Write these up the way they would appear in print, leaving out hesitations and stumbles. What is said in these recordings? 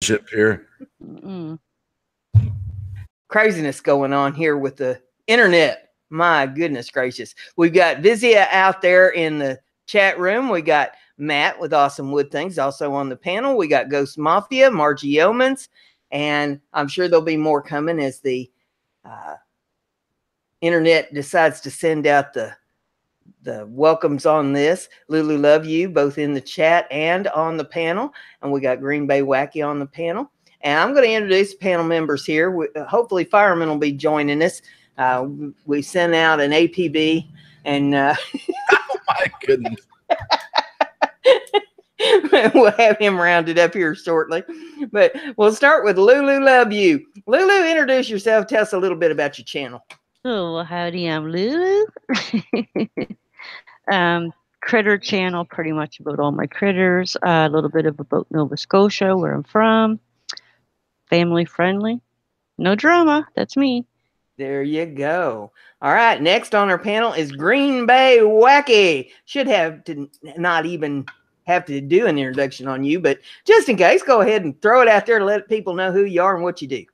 ship here. Craziness going on here with the internet. My goodness gracious. We've got Vizia out there in the chat room. We got Matt with Awesome Wood Things also on the panel. We got Ghost Mafia, Margie Yeomans, and I'm sure there'll be more coming as the internet decides to send out the welcomes on this. lu-lu-luvu, both in the chat and on the panel. And we got Green Bay Wacky on the panel. And I'm going to introduce panel members here. Hopefully Fireman will be joining us. We sent out an APB and oh my goodness. We'll have him rounded up here shortly. But we'll start with lu-lu-luvu. Lulu, introduce yourself. Tell us a little bit about your channel. Oh, well, howdy, I'm Lulu. Critter channel, pretty much about all my critters. A little bit about Nova Scotia, where I'm from. Family friendly. No drama. That's me. There you go. All right. Next on our panel is Green Bay Wacky. Should have to not even have to do an introduction on you, but just in case, go ahead and throw it out there to let people know who you are and what you do.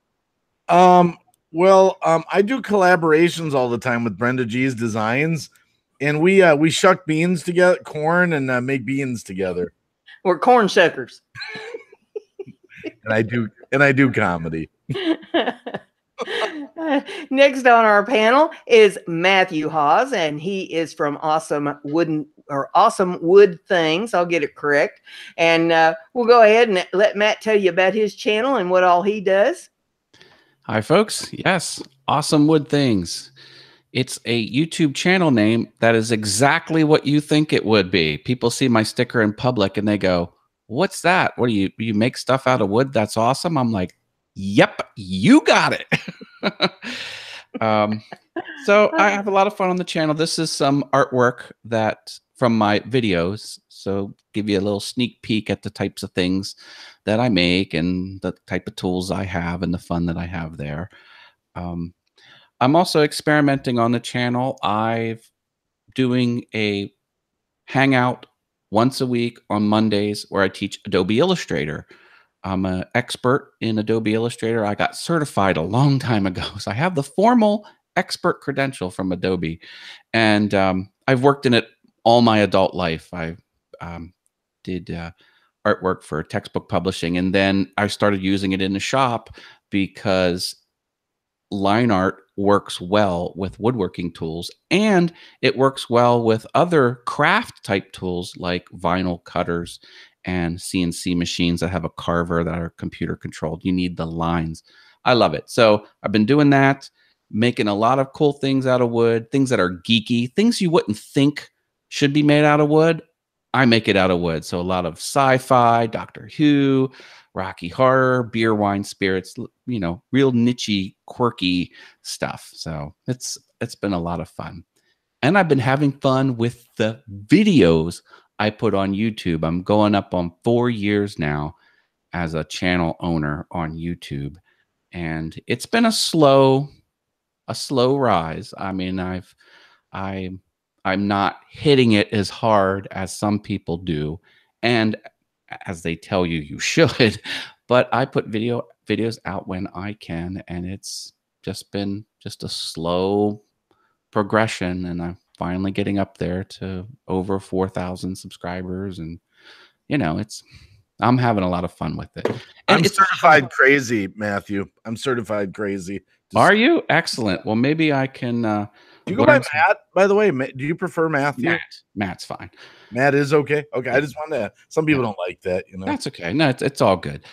Well, I do collaborations all the time with BrendaG's designs, and we shuck beans together, corn, and make beans together. We're corn shuckers. and I do comedy. Next on our panel is Matthew Hawes, and he is from Awesome Wood Things. I'll get it correct. And we'll go ahead and let Matt tell you about his channel and what all he does. Hi, folks. Yes, Awesome Wood Things. It's a YouTube channel name that is exactly what you think it would be. People see my sticker in public and they go, "What's that? What do you make stuff out of wood? That's awesome." I'm like, "Yep, you got it." So I have a lot of fun on the channel. This is some artwork that from my videos. So give you a little sneak peek at the types of things that I make and the type of tools I have and the fun that I have there. I'm also experimenting on the channel. I'm doing a hangout once a week on Mondays where I teach Adobe Illustrator. I'm an expert in Adobe Illustrator. I got certified a long time ago. So I have the formal expert credential from Adobe. And I've worked in it all my adult life. I did artwork for textbook publishing. And then I started using it in the shop because line art works well with woodworking tools, and it works well with other craft type tools like vinyl cutters and CNC machines that have a carver that are computer controlled. You need the lines. I love it. So I've been doing that, making a lot of cool things out of wood, things that are geeky, things you wouldn't think should be made out of wood. I make it out of wood. So a lot of sci-fi, Doctor Who, Rocky Horror, beer, wine, spirits, you know, real niche-y, quirky stuff. So it's been a lot of fun. And I've been having fun with the videos I put on YouTube. I'm going up on 4 years now as a channel owner on YouTube. And it's been a slow rise. I mean, I'm not hitting it as hard as some people do, and as they tell you you should, but I put videos out when I can, and it's just been a slow progression, and I'm finally getting up there to over 4,000 subscribers, and you know, I'm having a lot of fun with it. And I'm certified crazy, Matthew. I'm certified crazy. Are you? Excellent. Well, maybe I can do you go by Matt, by the way? Do you prefer Matthew? Matt's fine. Matt is okay. Okay, I just wanted to. Some people don't like that, you know. That's okay. No, it's all good.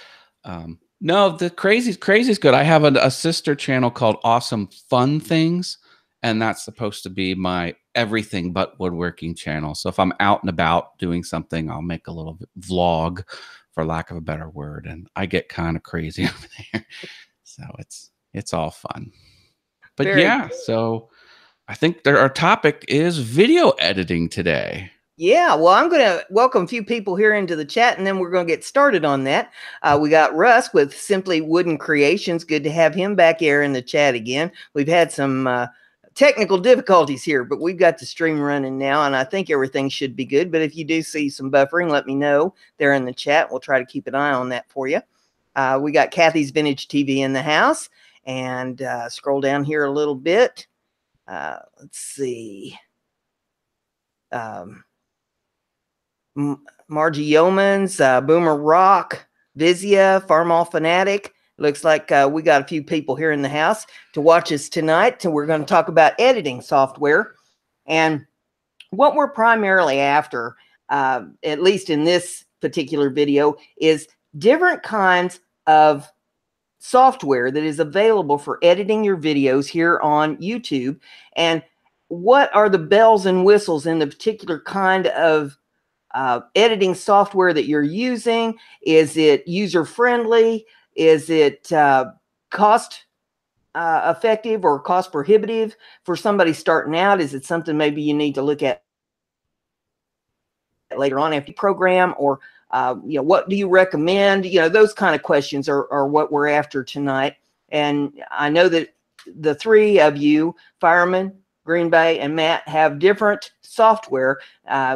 No, the crazy's good. I have a sister channel called Awesome Fun Things, and that's supposed to be my everything but woodworking channel. So if I'm out and about doing something, I'll make a little vlog, for lack of a better word, and I get kind of crazy over there. So it's all fun. But yeah, so I think our topic is video editing today. Yeah, well, I'm going to welcome a few people here into the chat, and then we're going to get started on that. We got Russ with Simply Wooden Creations. Good to have him back here in the chat again. We've had some technical difficulties here, but we've got the stream running now, and I think everything should be good. But if you do see some buffering, let me know there in the chat. We'll try to keep an eye on that for you. We got Kathy's Vintage TV in the house. And scroll down here a little bit. Let's see. Margie Yeomans, Boomer Rock, Vizia, Farmall Fanatic. Looks like we got a few people here in the house to watch us tonight. So we're going to talk about editing software. And what we're primarily after, at least in this particular video, is different kinds of software that is available for editing your videos here on YouTube, and what are the bells and whistles in the particular kind of editing software that you're using. Is it user friendly? Is it cost effective or cost prohibitive for somebody starting out? Is it something maybe you need to look at later on after you program, or what do you recommend? Those kind of questions are what we're after tonight. And I know that the three of you, Fireman, Green Bay, and Matt, have different software.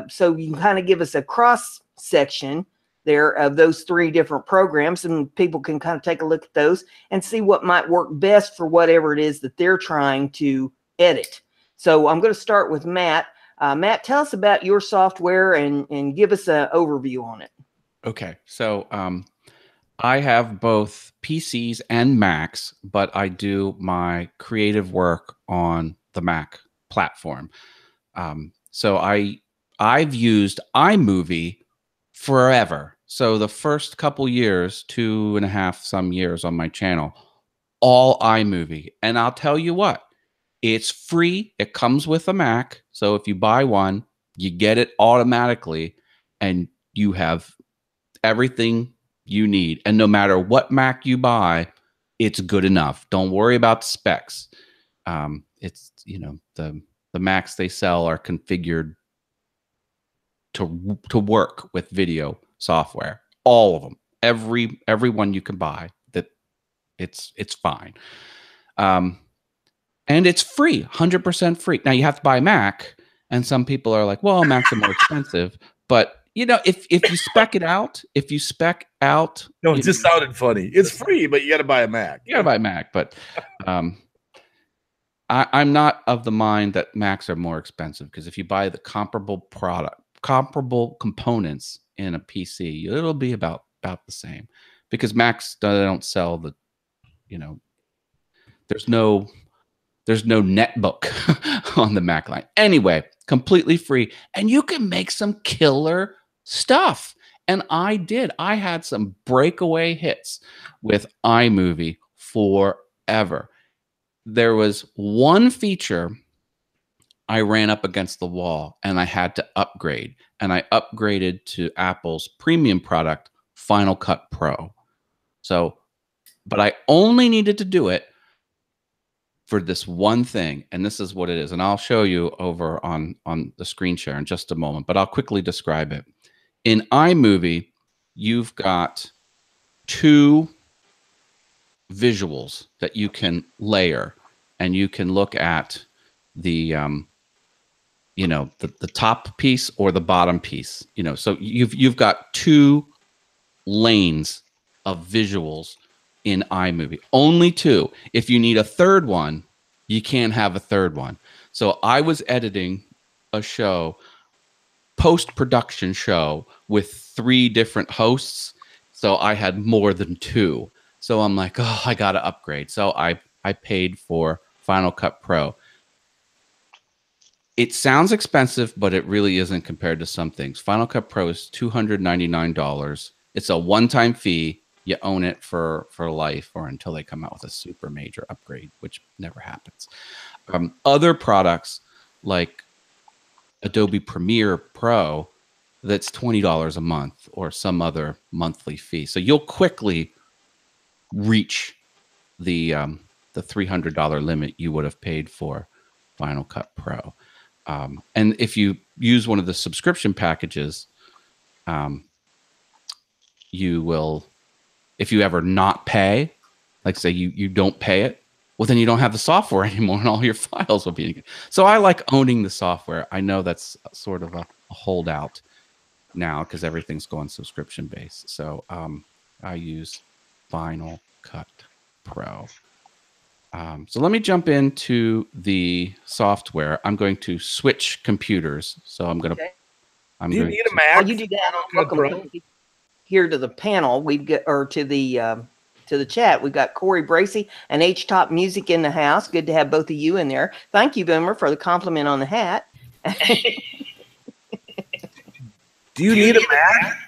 So you can kind of give us a cross section there of those three different programs, and people can kind of take a look at those and see what might work best for whatever it is that they're trying to edit. So I'm going to start with Matt. Matt, tell us about your software and give us an overview on it. Okay, so I have both PCs and Macs, but I do my creative work on the Mac platform. So I've used iMovie forever. So the first couple years, 2.5 some years on my channel, all iMovie. And I'll tell you what, it's free. It comes with a Mac. So if you buy one, you get it automatically, and you have everything you need. And no matter what Mac you buy, it's good enough. Don't worry about the specs. It's, the Macs they sell are configured to work with video software. All of them. Every one you can buy, that it's fine. And it's free, 100% free. Now you have to buy a Mac, and some people are like, well, Macs are more expensive. But if you spec it out, No, it just sounded funny. It's free, but you got to buy a Mac. You got to buy a Mac. But I'm not of the mind that Macs are more expensive, because if you buy the comparable components in a PC, it'll be about the same. Because Macs don't sell the, there's no netbook on the Mac line. Anyway, completely free. And you can make some killer stuff. And I did. I had some breakaway hits with iMovie forever. There was one feature I ran up against the wall, and I had to upgrade. And I upgraded to Apple's premium product, Final Cut Pro. So, but I only needed to do it for this one thing, and this is what it is. And I'll show you over on the screen share in just a moment, but I'll quickly describe it. In iMovie, you've got two visuals that you can layer, and you can look at the the top piece or the bottom piece. So you've got two lanes of visuals in iMovie. Only two. If you need a third one, you can't have a third one. So I was editing a show, post-production show, with 3 different hosts. So I had more than 2. So I'm like, oh, I got to upgrade. So I paid for Final Cut Pro. It sounds expensive, but it really isn't compared to some things. Final Cut Pro is $299. It's a one-time fee. You own it for life, or until they come out with a super major upgrade, which never happens. Other products like Adobe Premiere Pro, that's $20 a month, or some other monthly fee. So you'll quickly reach the $300 limit you would have paid for Final Cut Pro. And if you use one of the subscription packages, you will, if you ever not pay, like say you don't pay it, well, then you don't have the software anymore, and all your files will be. So I like owning the software. I know that's sort of a holdout now, because everything's going subscription based. So I use Final Cut Pro. So let me jump into the software. I'm going to switch computers. So I'm going to. Do you need a Mac? While you do that, welcome here to the panel. We've got, or to the chat. We've got Corey Bracey and H Top Music in the house. Good to have both of you in there. Thank you, Boomer, for the compliment on the hat. Do you need a Mac?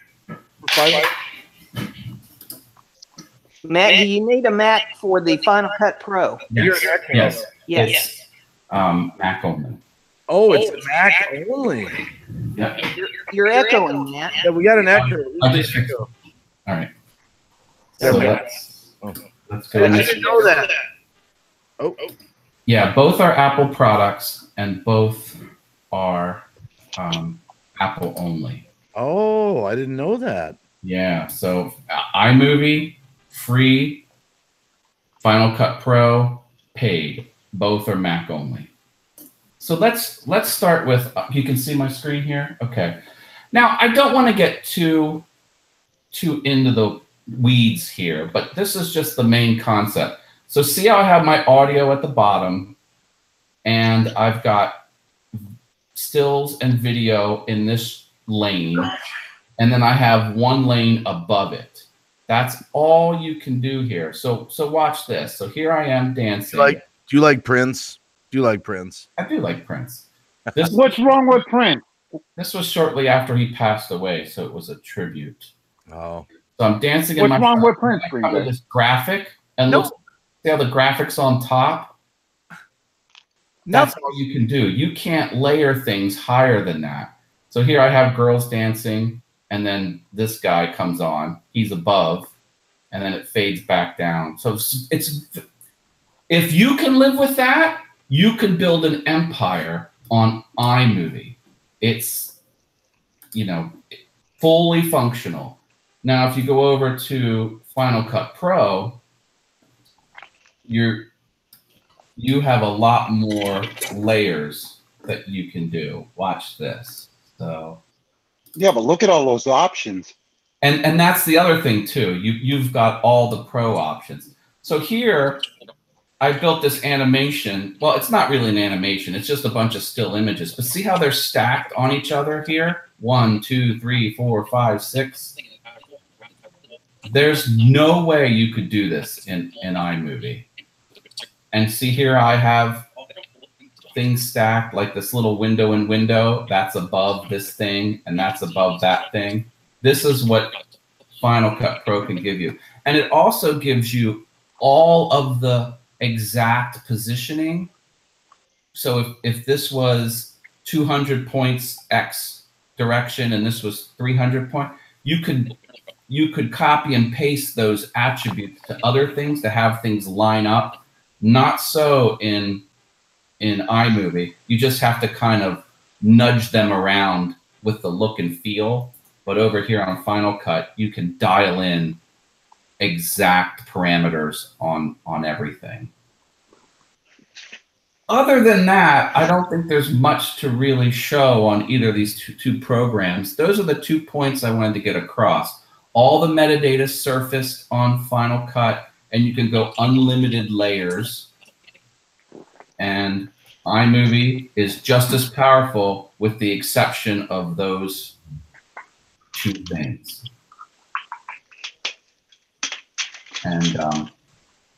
Matt, do you need a Mac for the Final Cut Pro? Yes. Yes. It's Mac only. Oh, it's Mac only. Yeah. You're echoing, Matt. Yeah, we got an echo. I'll just fix it. All right. So let's go. I didn't know that. Oh. Yeah, both are Apple products and both are Apple only. Oh, I didn't know that. Yeah, so iMovie, free, Final Cut Pro, paid. Both are Mac only. So let's start with, you can see my screen here? Okay. Now, I don't want to get too into the weeds here, but this is just the main concept. So see how I have my audio at the bottom, and I've got stills and video in this lane, and then I have one lane above it. That's all you can do here. So watch this. So here I am dancing. Do you like Prince? Do you like Prince? I do like Prince. What's wrong with Prince? This was shortly after he passed away, so it was a tribute. Oh. So I'm dancing in What's my wrong with Prince for you? this graphic, and look, see how the graphics on top? That's all you can do. You can't layer things higher than that. So here I have girls dancing, and then this guy comes on. He's above, and then it fades back down. So it's if you can live with that, you can build an empire on iMovie. It's, you know, fully functional. Now, if you go over to Final Cut Pro, you have a lot more layers that you can do. Watch this. So yeah, but look at all those options. And that's the other thing too. You've got all the pro options. So here I built this animation. Well, it's not really an animation. It's just a bunch of still images. But see how they're stacked on each other here? 1, 2, 3, 4, 5, 6. There's no way you could do this in iMovie. And see here I have things stacked like this little window in window. That's above this thing, and that's above that thing. This is what Final Cut Pro can give you. And it also gives you all of the exact positioning. So if this was 200 points X direction and this was 300 point, you could copy and paste those attributes to other things to have things line up. Not so in iMovie. You just have to kind of nudge them around with the look and feel. But over here on Final Cut, you can dial in exact parameters on everything. Other than that, I don't think there's much to really show on either of these two programs. Those are the 2 points I wanted to get across. All the metadata surfaced on Final Cut, and you can go unlimited layers. And iMovie is just as powerful with the exception of those 2 things. And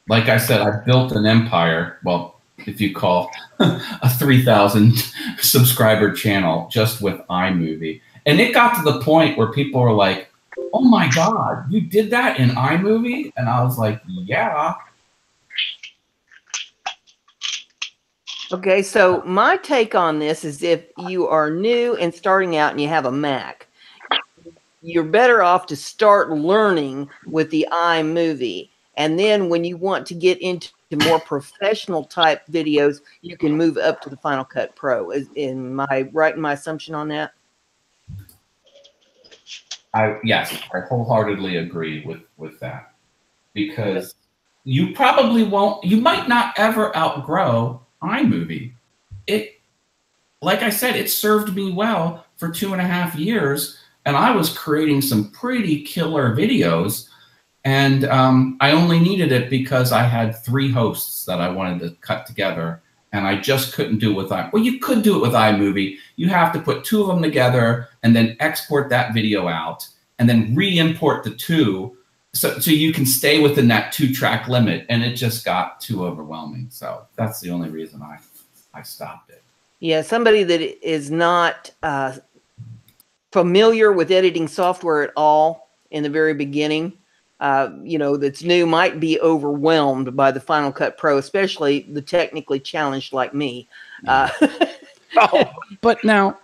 like I said, I built an empire. Well, if you call a 3,000 subscriber channel just with iMovie. And it got to the point where people were like, oh my God, you did that in iMovie? And I was like, yeah. Okay, so my take on this is if you are new and starting out and you have a Mac, you're better off to start learning with the iMovie. And then when you want to get into more professional type videos, you can move up to the Final Cut Pro. Am I right in my assumption on that? Yes, I wholeheartedly agree with that. Because you probably won't, you might not ever outgrow iMovie. Like I said, it served me well for 2.5 years, and I was creating some pretty killer videos. And I only needed it because I had 3 hosts that I wanted to cut together, and I just couldn't do it with well, you could do it with iMovie. You have to put 2 of them together and then export that video out and then re-import the 2 so you can stay within that 2-track limit, and it just got too overwhelming. So that's the only reason I stopped it. Yeah, somebody that is not familiar with editing software at all in the very beginning, you know, that's new, might be overwhelmed by the Final Cut Pro, especially the technically challenged like me. But now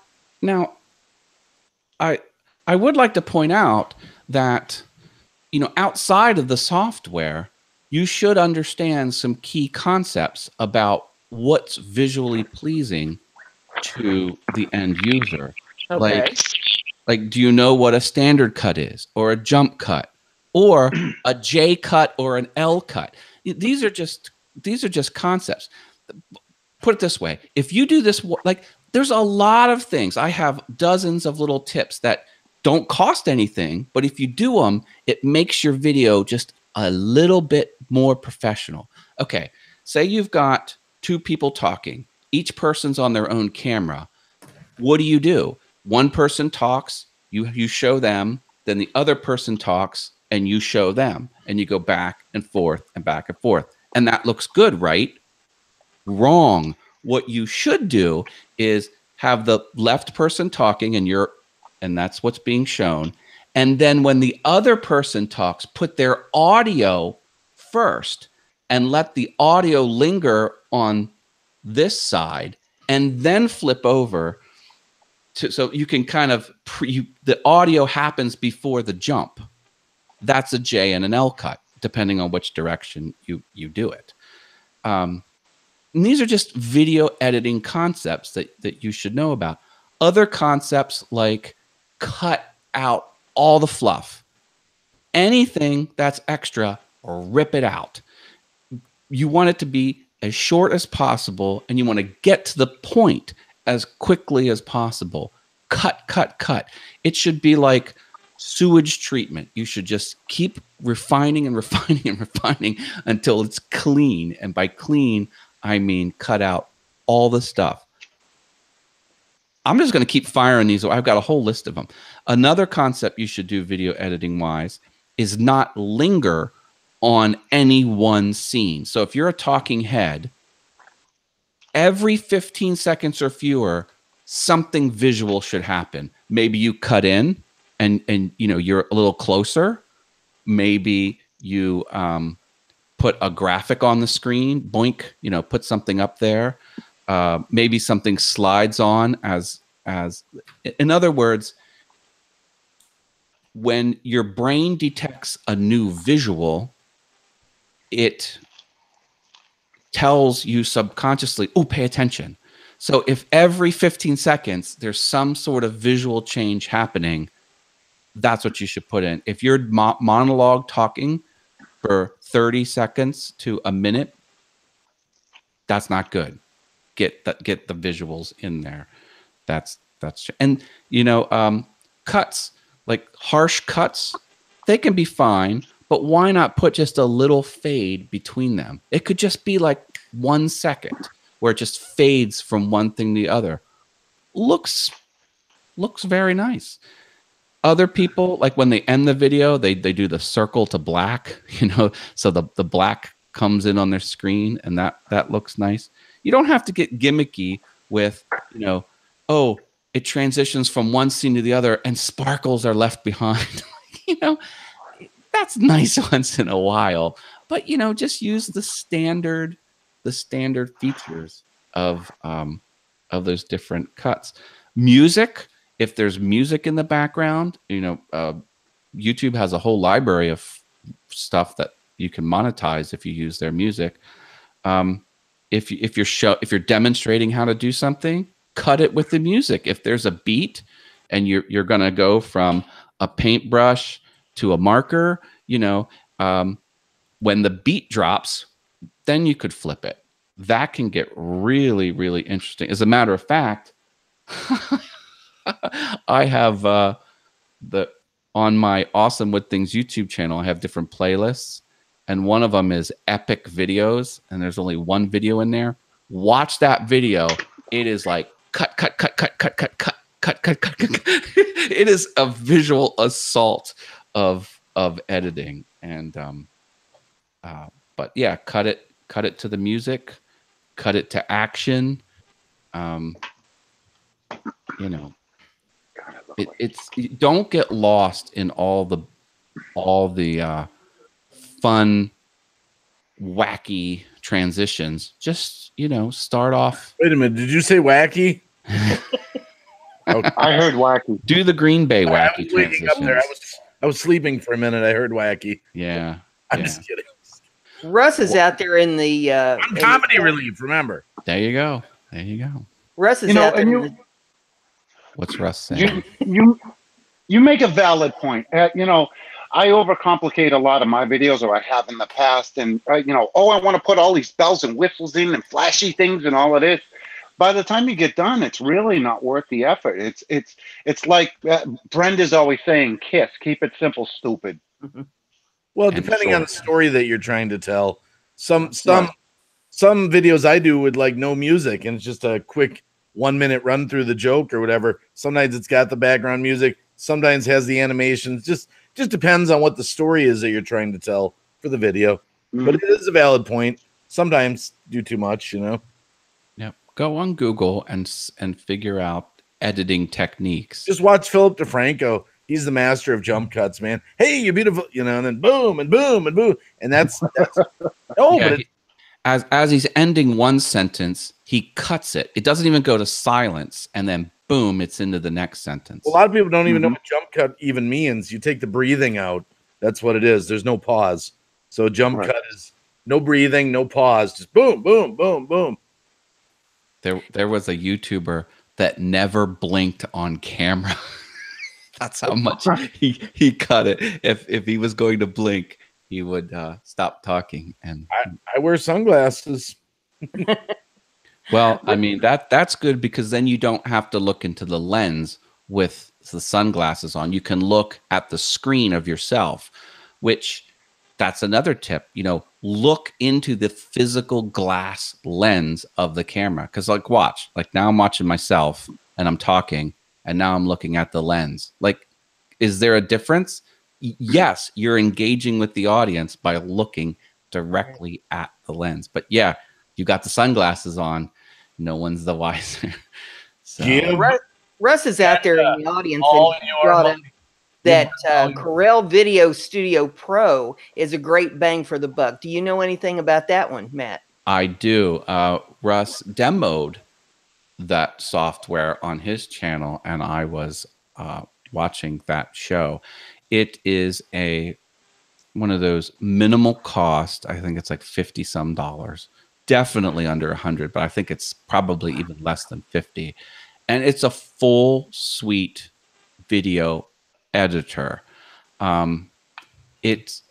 I would like to point out that, you know, outside of the software, you should understand some key concepts about what's visually pleasing to the end user. Okay. Like, do you know what a standard cut is, or a jump cut, or a J cut, or an L cut? These are just concepts. Put it this way: if you do this, like, there's a lot of things. I have dozens of little tips that don't cost anything, but if you do them, it makes your video just a little bit more professional. Okay, say you've got 2 people talking. Each person's on their own camera. What do? One person talks, you show them, then the other person talks, and you show them, and you go back and forth and back and forth. And that looks good, right? Wrong. What you should do is have the left person talking, and that's what's being shown. And then when the other person talks, put their audio first and let the audio linger on this side, and then flip over so you can kind of the audio happens before the jump. That's a J and an L cut, depending on which direction you do it. And these are just video editing concepts that you should know about. Other concepts like cut out all the fluff. Anything that's extra, rip it out. You want it to be as short as possible, and you want to get to the point as quickly as possible. Cut. It should be like sewage treatment. You should just keep refining and refining and refining until it's clean. And by clean, I mean cut out all the stuff. I'm just going to keep firing these. I've got a whole list of them. Another concept you should do video editing wise is not linger on any one scene. So if you're a talking head, every 15 seconds or fewer, something visual should happen. Maybe you cut in and you know, you're a little closer. Maybe you put a graphic on the screen, boink, you know, put something up there. Maybe something slides on as in other words, when your brain detects a new visual, it tells you subconsciously, oh, pay attention. So if every 15 seconds there's some sort of visual change happening, that's what you should put in. If you're monologue talking for 30 seconds to a minute, that's not good. Get the visuals in there. That's and you know, cuts, like harsh cuts, they can be fine, but why not put just a little fade between them? It could just be like 1 second where it just fades from one thing to the other. Looks very nice. Other people, like when they end the video, they do the circle to black, you know, so the black comes in on their screen, and that looks nice. You don't have to get gimmicky with, you know, oh, it transitions from one scene to the other and sparkles are left behind. You know, that's nice once in a while, but you know, just use the standard features of those different cuts. Music, if there's music in the background, you know, YouTube has a whole library of stuff that you can monetize if you use their music. If you're demonstrating how to do something, cut it with the music. If there's a beat and you're going to go from a paintbrush to a marker, you know, when the beat drops, then you could flip it. That can get really, really interesting. As a matter of fact, I have on my Awesome Wood Things YouTube channel, I have different playlists, and one of them is epic videos, and there's only one video in there. Watch that video. It is like cut. It is a visual assault of editing, and but yeah, cut it to the music, cut it to action. You know, it's don't get lost in all the fun, wacky transitions. Just, you know, start off. Wait a minute, did you say wacky? I heard wacky. Do the Green Bay I wacky was waking up there. transitions. I was sleeping for a minute. I heard wacky. Yeah. I'm just kidding. Russ is out there in the I'm comedy relief, remember. There you go. There you go. Russ is You know, out there. and In you- the, What's Russ saying? You make a valid point. You know, I overcomplicate a lot of my videos, or I have in the past, and you know, I want to put all these bells and whistles in and flashy things and all of this. By the time you get done, it's really not worth the effort. It's like Brenda's always saying, "Kiss, keep it simple, stupid." Well, And depending on the short. story that you're trying to tell. Some videos I do with like no music, and it's just a quick 1 minute run through the joke or whatever. Sometimes it's got the background music, sometimes has the animations. Just depends on what the story is that you're trying to tell for the video. But it is a valid point. Sometimes do too much, you know. Yep. Go on Google and figure out editing techniques. Just watch Philip DeFranco. He's the master of jump cuts, man. Hey, you're beautiful, you know, and then boom and boom and boom. And that's no, Yeah, but as he's ending one sentence, he cuts it. It doesn't even go to silence, and then boom, it's into the next sentence. a lot of people don't even know what jump cut even means. You take the breathing out. That's what it is. There's no pause. So a jump cut is no breathing, no pause. Just boom, boom, boom, boom. There was a YouTuber that never blinked on camera. That's how much he cut it. If he was going to blink, he would stop talking. And I wear sunglasses. well, I mean that's good, because then you don't have to look into the lens with the sunglasses on. You can look at the screen of yourself, which that's another tip. You know, look into the physical glass lens of the camera. Because like now I'm watching myself and I'm talking, and now I'm looking at the lens. Like, is there a difference? Yes, you're engaging with the audience by looking directly at the lens. But yeah, you got the sunglasses on. No one's the wiser. So Russ is out there in the audience, and all he your brought up money. that all your- Corel Video Studio Pro is a great bang for the buck. Do you know anything about that one, Matt? I do. Russ demoed that software on his channel, and I was watching that show. It is one of those minimal cost. I think it's like $50 some. Definitely under 100, but I think it's probably even less than 50. And it's a full suite video editor. It's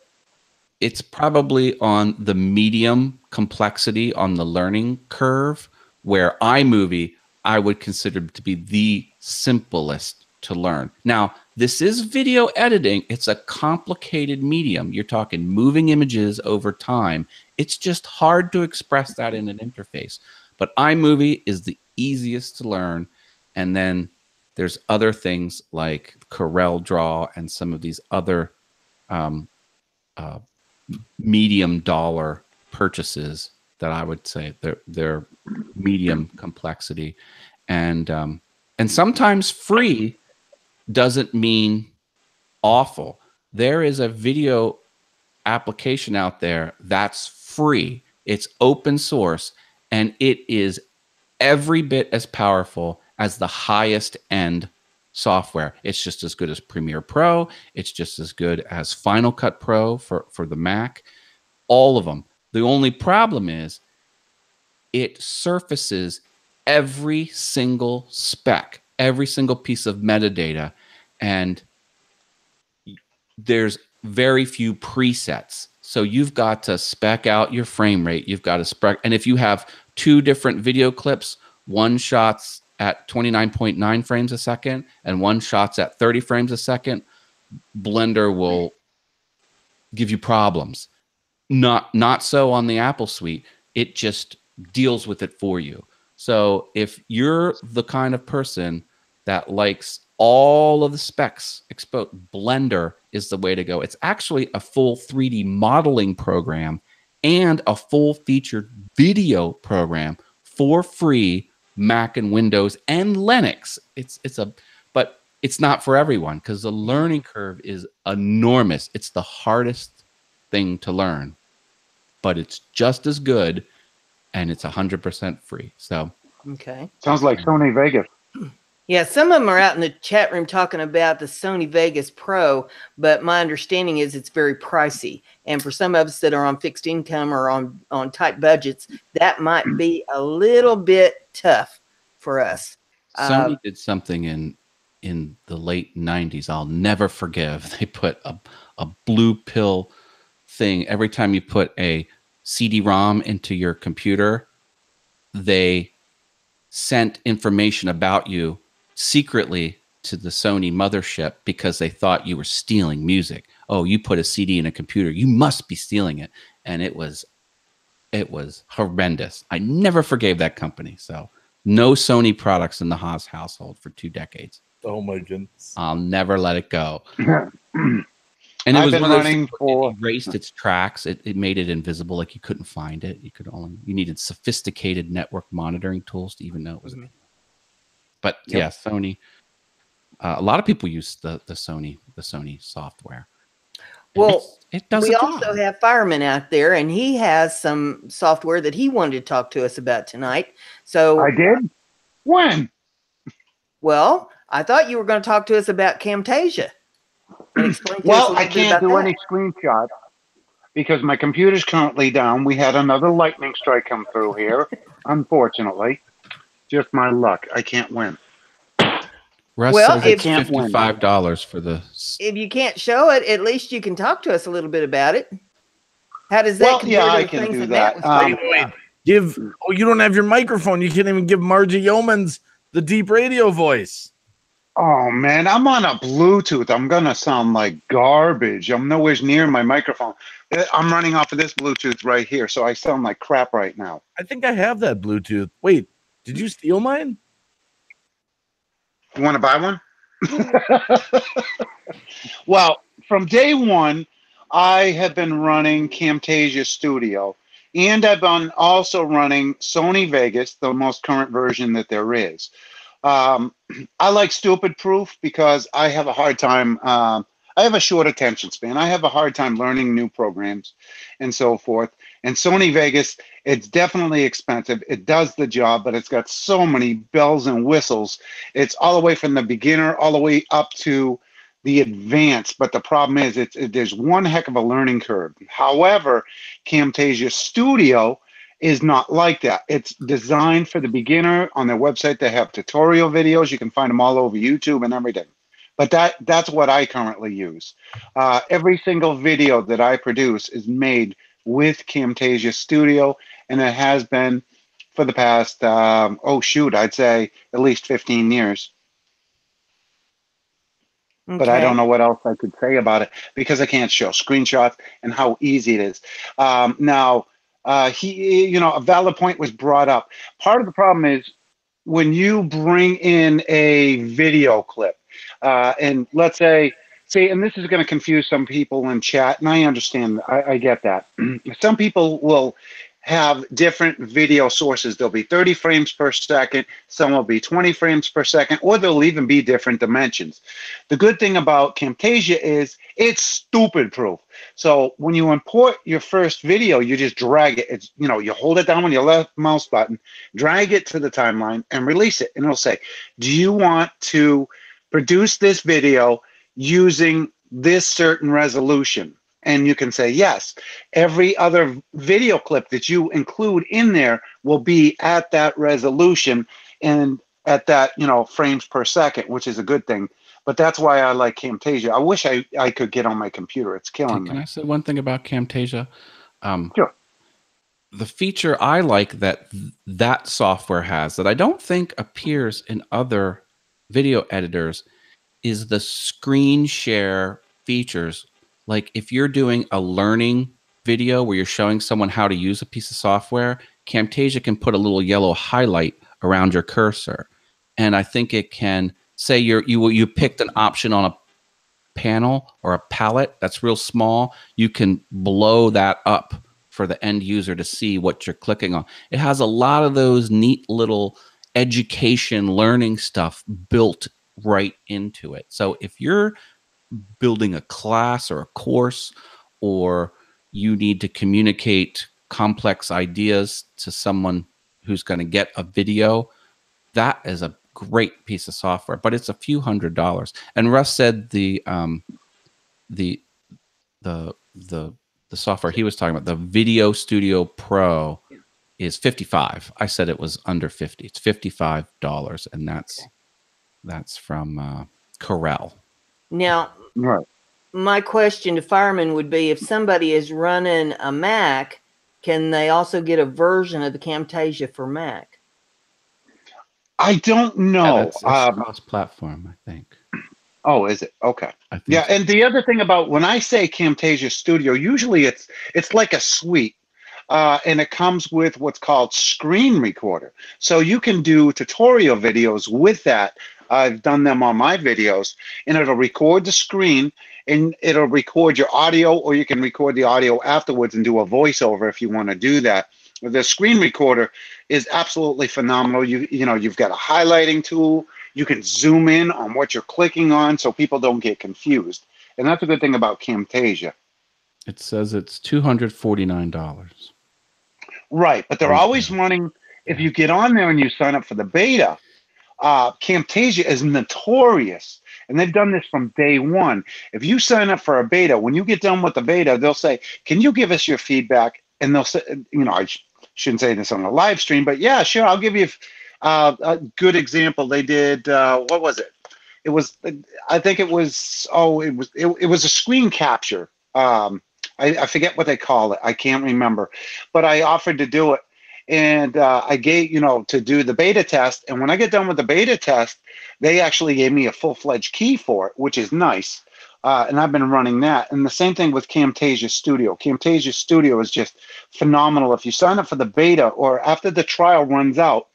probably on the medium complexity on the learning curve, where iMovie I would consider to be the simplest to learn. Now, this is video editing. It's a complicated medium. You're talking moving images over time. It's just hard to express that in an interface. But iMovie is the easiest to learn. And then there's other things like Corel Draw and some of these other medium dollar purchases that I would say they're medium complexity, and sometimes free doesn't mean awful. There is a video application out there that's free. It's open source, and it is every bit as powerful as the highest end software. It's just as good as Premiere Pro. It's just as good as Final Cut Pro for the Mac. All of them. The only problem is it surfaces every single spec, every single piece of metadata, and there's very few presets. So you've got to spec out your frame rate. You've got to spec, and if you have two different video clips, one shot's at 29.9 frames a second and one shot's at 30 frames a second, Blender will give you problems. Not so on the Apple suite. It just deals with it for you. So if you're the kind of person that likes all of the specs exposed, Blender is the way to go. It's actually a full 3D modeling program and a full featured video program for free, Mac and Windows and Linux. But it's not for everyone because the learning curve is enormous. It's the hardest thing to learn, but it's just as good, and it's 100% free. So, okay. Sounds like Sony Vegas. Yeah, some of them are out in the chat room talking about the Sony Vegas Pro, but my understanding is it's very pricey. And for some of us that are on fixed income or on tight budgets, that might be a little bit tough for us. Sony did something in the late 90s I'll never forgive. They put a blue pill thing. Every time you put a CD-ROM into your computer, they sent information about you secretly to the Sony mothership because they thought you were stealing music. Oh, you put a CD in a computer, you must be stealing it. And it was horrendous. I never forgave that company. So no Sony products in the Haas household for 2 decades. Oh my goodness. I'll never let it go. And it I've was been one of those running things for- it erased its tracks. It made it invisible, like you couldn't find it. You needed sophisticated network monitoring tools to even know it was. But yeah, Sony. A lot of people use the Sony software. Well, it does. We also have Fireman out there, and he has some software that he wanted to talk to us about tonight. So I did. When? Well, I thought you were going to talk to us about Camtasia. And explain to us a Well, little I bit can't about do that. any screenshots because my computer's currently down. We had another lightning strike come through here, unfortunately. Just my luck. I can't win. Russ Well, says it's can't win. $55 for the. If you can't show it, at least you can talk to us a little bit about it. How does that compare to I the can things do that that. Matt was talking about? You don't have your microphone. You can't even give Margie Yeomans the deep radio voice. Oh, man, I'm on a Bluetooth. I'm going to sound like garbage. I'm nowhere near my microphone. I'm running off of this Bluetooth right here, so I sound like crap right now. I think I have that Bluetooth. Wait, did you steal mine? You want to buy one? Well, from day one, I have been running Camtasia Studio, and I've been also running Sony Vegas, the most current version that there is. I like Stupid Proof because I have a hard time. I have a short attention span. I have a hard time learning new programs and so forth. And Sony Vegas, it's definitely expensive. It does the job, but it's got so many bells and whistles. It's all the way from the beginner all the way up to the advanced. But the problem is there's one heck of a learning curve. However, Camtasia Studio is not like that. It's designed for the beginner. On their website, they have tutorial videos. You can find them all over YouTube and everything. But that's what I currently use. Every single video that I produce is made with Camtasia Studio, and it has been for the past, I'd say at least 15 years. Okay. But I don't know what else I could say about it because I can't show screenshots and how easy it is. Now, a valid point was brought up. Part of the problem is when you bring in a video clip, and let's say, and this is going to confuse some people in chat, and I understand, I get that. Some people will have different video sources. There'll be 30 frames per second, some will be 20 frames per second, or there'll even be different dimensions. The good thing about Camtasia is it's stupid proof. So when you import your first video, you just drag it. It's, you hold it down with your left mouse button, drag it to the timeline and release it. And it'll say, do you want to produce this video using this certain resolution? And you can say yes. Every other video clip that you include in there will be at that resolution and at that, frames per second, which is a good thing. But that's why I like Camtasia. I wish I could get on my computer. It's killing me. Can I say one thing about Camtasia? Sure. The feature I like that software has that I don't think appears in other video editors is the screen share features. Like if you're doing a learning video where you're showing someone how to use a piece of software, Camtasia can put a little yellow highlight around your cursor. And I think it can say you picked an option on a panel or a palette that's real small. You can blow that up for the end user to see what you're clicking on. It has a lot of those neat little education learning stuff built right into it. So if you're building a class or a course, or you need to communicate complex ideas to someone who's going to get a video, that is a great piece of software, but it's a few $100s. And Russ said the software he was talking about, the Video Studio Pro, is $55. I said it was under $50. It's $55, and that's from Corel. Now, Right. my question to firemen would be, if somebody is running a Mac, can they also get a version of the Camtasia for Mac? I don't know. It's cross-platform, I think. Oh, is it? Okay. I think Yeah, so. and the other thing about when I say Camtasia Studio, usually it's like a suite, and it comes with what's called screen recorder. So you can do tutorial videos with that. I've done them on my videos, and it'll record the screen, and it'll record your audio, or you can record the audio afterwards and do a voiceover if you want to do that. The screen recorder is absolutely phenomenal. You know, you've got a highlighting tool. You can zoom in on what you're clicking on so people don't get confused. And that's a good thing about Camtasia. It says it's $249. Right, but they're always running, if you get on there and you sign up for the beta, Camtasia is notorious, and they've done this from day one. If you sign up for a beta, when you get done with the beta, they'll say, can you give us your feedback? And they'll say, you know, I shouldn't say this on a live stream, but yeah, sure, I'll give you a good example. They did, what was it? It was, I think it was, it was a screen capture. I forget what they call it. I can't remember, but I offered to do it. And I gave, you know, to do the beta test. And when I get done with the beta test, they actually gave me a full-fledged key for it, which is nice. And I've been running that. And the same thing with Camtasia Studio. Camtasia Studio is just phenomenal. If you sign up for the beta or after the trial runs out,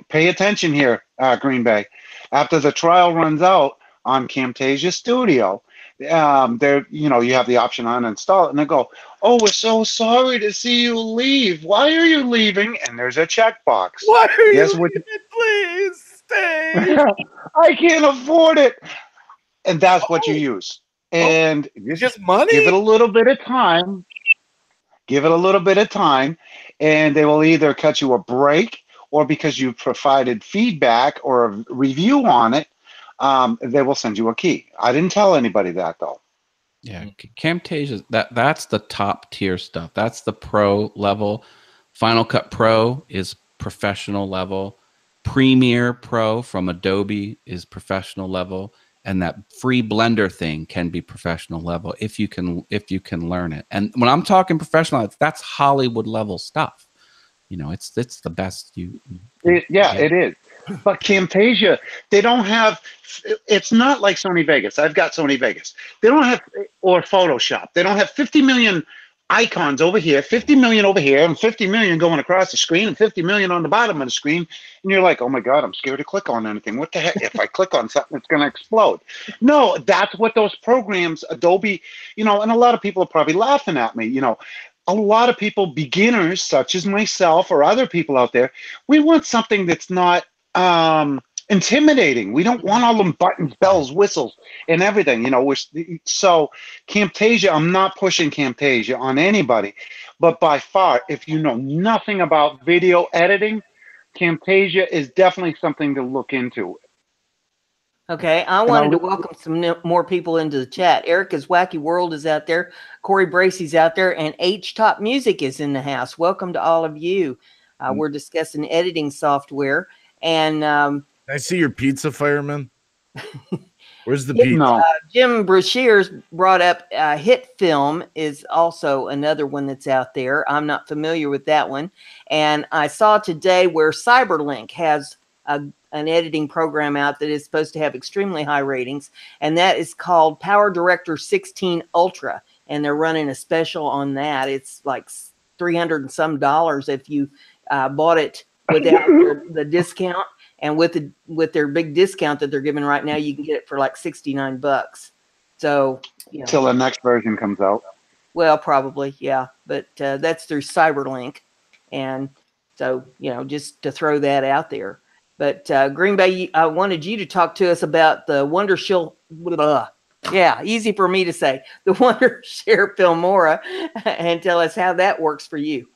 pay attention here, Green Bay. After the trial runs out on Camtasia Studio, there, you know, you have the option on install it, and they go, oh, we're so sorry to see you leave. Why are you leaving? And there's a checkbox. Why are Guess you what? leaving? Please stay. I can't afford it. And that's what you use. And Just money? give it a little bit of time. Give it a little bit of time, and they will either cut you a break, or because you provided feedback or a review on it, they will send you a key. I didn't tell anybody that, though. Yeah, Camtasia, that's the top tier stuff. That's the pro level. Final Cut Pro is professional level. Premiere Pro from Adobe is professional level, and that free Blender thing can be professional level if you can learn it. And when I'm talking professional, that's Hollywood level stuff. You know, it's the best It is. But Camtasia, they don't have, it's not like Sony Vegas. I've got Sony Vegas. They don't have, or Photoshop. They don't have 50 million icons over here, 50 million over here, and 50 million going across the screen, and 50 million on the bottom of the screen. And you're like, oh my God, I'm scared to click on anything. What the heck? If I click on something, it's going to explode. No, that's what those programs, Adobe, you know, and a lot of people are probably laughing at me, you know. A lot of people, beginners such as myself or other people out there, we want something that's not intimidating. We don't want all them buttons, bells, whistles, and everything. You know, so Camtasia, I'm not pushing Camtasia on anybody, but by far, if you know nothing about video editing, Camtasia is definitely something to look into. Okay, I wanted to welcome some more people into the chat. Erica's Wacky World is out there. Corey Bracey's out there. And H-Top Music is in the house. Welcome to all of you. We're discussing editing software. And I see your pizza, fireman. Where's the pizza? No. Jim Brashears brought up Hit Film is also another one that's out there. I'm not familiar with that one. And I saw today where Cyberlink has an editing program out that is supposed to have extremely high ratings, and that is called Power Director 16 Ultra, and they're running a special on that. It's like $300 and some if you bought it without the discount, and with their big discount that they're giving right now, you can get it for like $69. So, you know, till the next version comes out. well, probably, yeah, but that's through Cyberlink, and so, you know, just to throw that out there. But Green Bay, I wanted you to talk to us about the Wondershare. Yeah, easy for me to say, the Wondershare Filmora, and tell us how that works for you.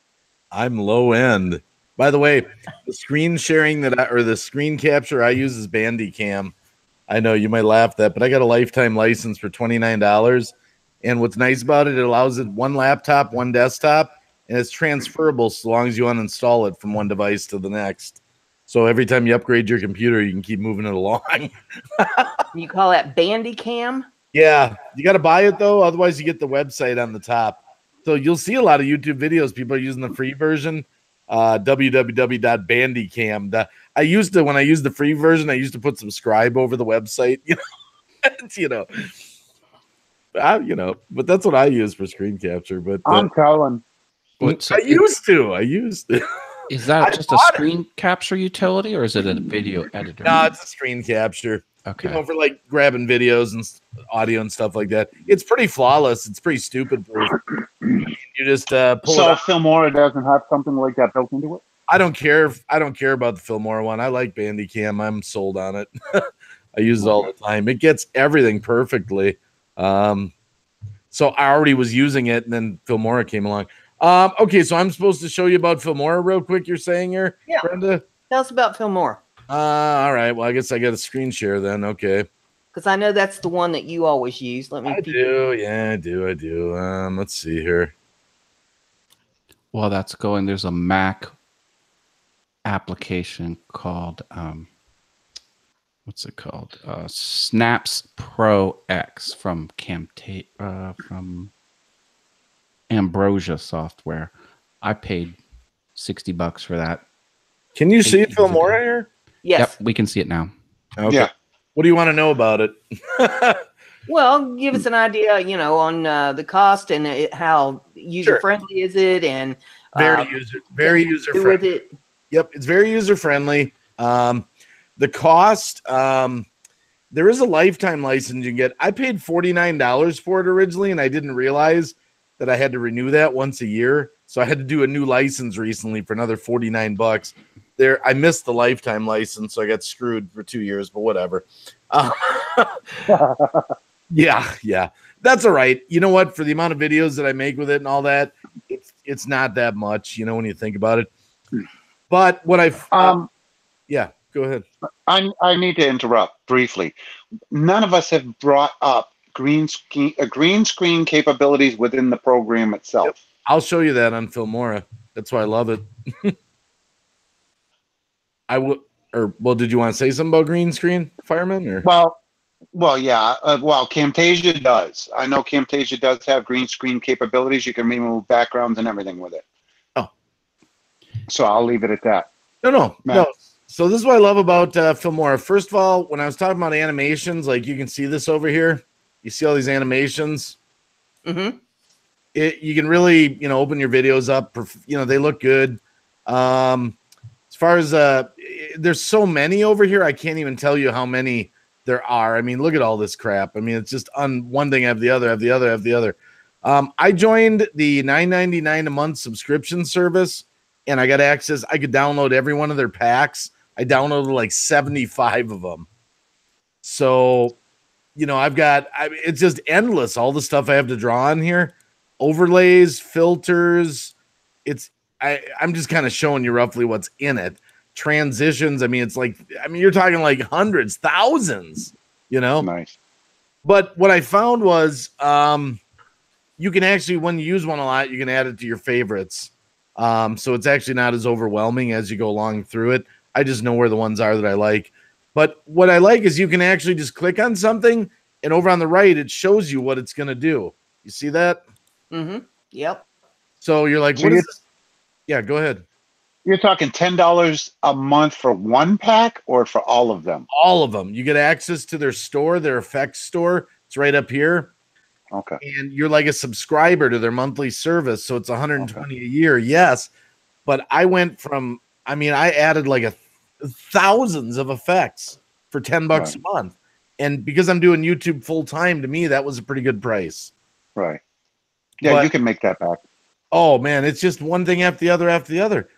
I'm low end. By the way, the screen sharing or the screen capture I use is BrendaG. I know you might laugh at that, but I got a lifetime license for $29. And what's nice about it, it allows it one laptop, one desktop, and it's transferable so long as you uninstall it from one device to the next. So every time you upgrade your computer, you can keep moving it along. You call that BrendaG? Yeah, you got to buy it though. Otherwise, you get the website on the top. So you'll see a lot of YouTube videos. People are using the free version, www.bandicam. I used to, when I used the free version, I used to put subscribe over the website. But that's what I use for screen capture. But I'm telling. I used to. Is that just a screen capture utility, or is it a video editor? No, it's a screen capture. Okay. For like grabbing videos and audio and stuff like that. It's pretty flawless. It's pretty stupid. You just pull it So up. Filmora doesn't have something like that built into it? I don't care. I don't care about the Filmora one. I like BrendaG. I'm sold on it. I use it all the time. It gets everything perfectly. So I already was using it, and then Filmora came along. Okay, so I'm supposed to show you about Filmora real quick. You're saying here, yeah, Brenda? Tell us about Filmora. All right. Well, I guess I got a screen share then. Okay. Because I know that's the one that you always use. I do. Yeah, I do. Let's see here. While that's going, there's a Mac application called what's it called? Snaps Pro X from from Ambrosia Software. I paid $60 for that. Can you see Filmora here? Yes. Yep, we can see it now. Okay. Yeah. What do you want to know about it? Well, give us an idea, on the cost and how user friendly is it, and very user friendly. With it. Yep, it's very user friendly. The cost, there is a lifetime license you can get. I paid $49 for it originally, and I didn't realize that I had to renew that once a year. So I had to do a new license recently for another $49. I missed the lifetime license, so I got screwed for 2 years, but whatever. Yeah, that's all right. You know what? For the amount of videos that I make with it and all that, it's not that much, when you think about it. But what yeah, go ahead. I need to interrupt briefly. None of us have brought up green screen capabilities within the program itself. Yep. I'll show you that on Filmora. That's why I love it. Did you want to say something about green screen, Fireman? Or yeah. Camtasia does. I know Camtasia does have green screen capabilities. You can remove backgrounds and everything with it. Oh, so I'll leave it at that. No. So this is what I love about Filmora. First of all, when I was talking about animations, like you can see this over here. You see all these animations. Mm-hmm. You can really, open your videos up. They look good. As far as there's so many over here, I can't even tell you how many there are. I mean, look at all this crap. I mean, it's just on one thing after the other. I joined the $9.99 a month subscription service, and I got access. I could download every one of their packs. I downloaded like 75 of them. So, it's just endless. All the stuff I have to draw on here, overlays, filters. I'm just kind of showing you roughly what's in it. Transitions. You're talking like hundreds, thousands, Nice. But what I found was, you can actually, when you use one a lot, you can add it to your favorites. So it's actually not as overwhelming as you go along through it. I just know where the ones are that I like. But what I like is you can actually just click on something, and over on the right, it shows you what it's going to do. You see that? Mm-hmm. Yep. So you're like, what is this? Yeah, go ahead. You're talking $10 a month for one pack or for all of them? All of them. You get access to their store, their effects store. It's right up here. Okay. And you're like a subscriber to their monthly service. So it's 120 a year. Yes. But I went from, I mean, I added like thousands of effects for $10 a month. And because I'm doing YouTube full time, to me, that was a pretty good price. Right. Yeah, But you can make that back. oh man, it's just one thing after the other after the other.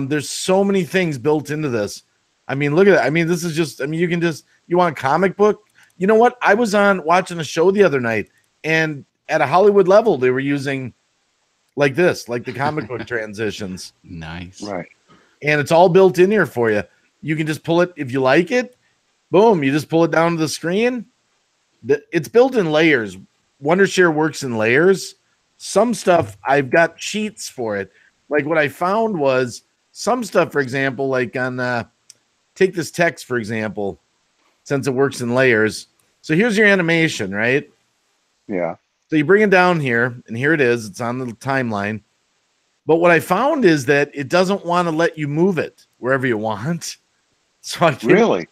There's so many things built into this. I mean, look at that. I mean, this is just, I mean, you can just, you want a comic book? You know what? I was on watching a show the other night, and at a Hollywood level, they were using like this, like the comic book transitions. Nice. Right. And it's all built in here for you. You can just pull it if you like it. Boom, you just pull it down to the screen. It's built in layers. Wondershare works in layers. Some stuff, I've got sheets for it. Like what I found was some stuff, for example, like on, take this text, for example, since it works in layers. So here's your animation, right? Yeah. So you bring it down here, and here it is. It's on the timeline. But what I found is that it doesn't want to let you move it wherever you want. So I can, Really?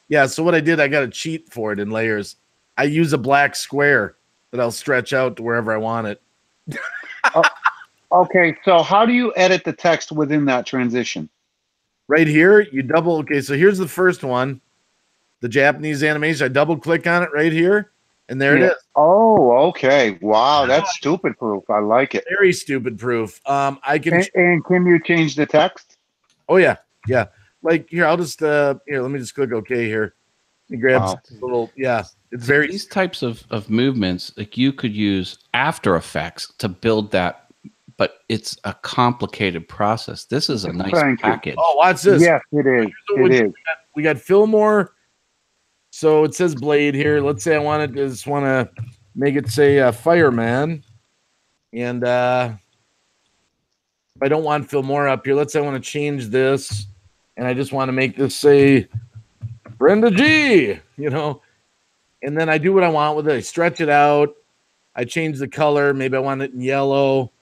yeah. So what I did, I got a cheat for it in layers. I use a black square that I'll stretch out to wherever I want it. Okay, so how do you edit the text within that transition? Right here, you double. Okay, so here's the first one, the Japanese animation. I double click on it right here, and there it is. Oh, okay. Wow, that's stupid proof. I like it. Very stupid proof. I can. And can you change the text? Oh yeah, yeah. Like here, I'll just here. Let me just click OK here. Let me grab some little. Yeah, it's very. These types of movements, like you could use After Effects to build that. But it's a complicated process. This is a nice package. Oh, watch this. Yes, it is. It is. We got Fillmore. So it says Blade here. Let's say I just want to make it say Fireman. And if I don't want Fillmore up here, let's say I want to change this. And I just want to make this say BrendaG, you know. And then I do what I want with it. I stretch it out. I change the color. Maybe I want it in yellow.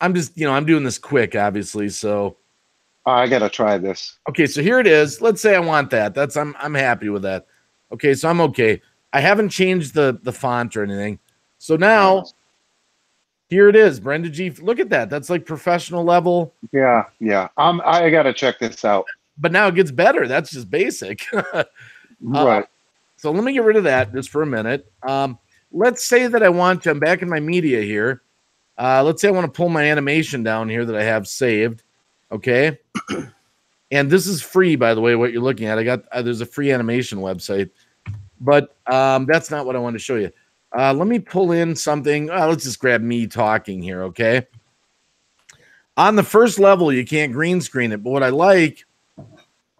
I'm just, you know, I'm doing this quick, obviously. So I gotta try this. okay, so here it is. Let's say I want that. I'm happy with that. Okay, so I'm okay. I haven't changed the font or anything. So now here it is, BrendaG. Look at that. That's like professional level. Yeah, yeah. I gotta check this out. But now it gets better. That's just basic. Right. So let me get rid of that just for a minute. Let's say that I want to. I'm back in my media here. Let's say I want to pull my animation down here that I have saved. Okay. And this is free, by the way, what you're looking at. I got, there's a free animation website, but that's not what I wanted to show you. Let me pull in something. Let's just grab me talking here. Okay. On the first level, you can't green screen it, but what I like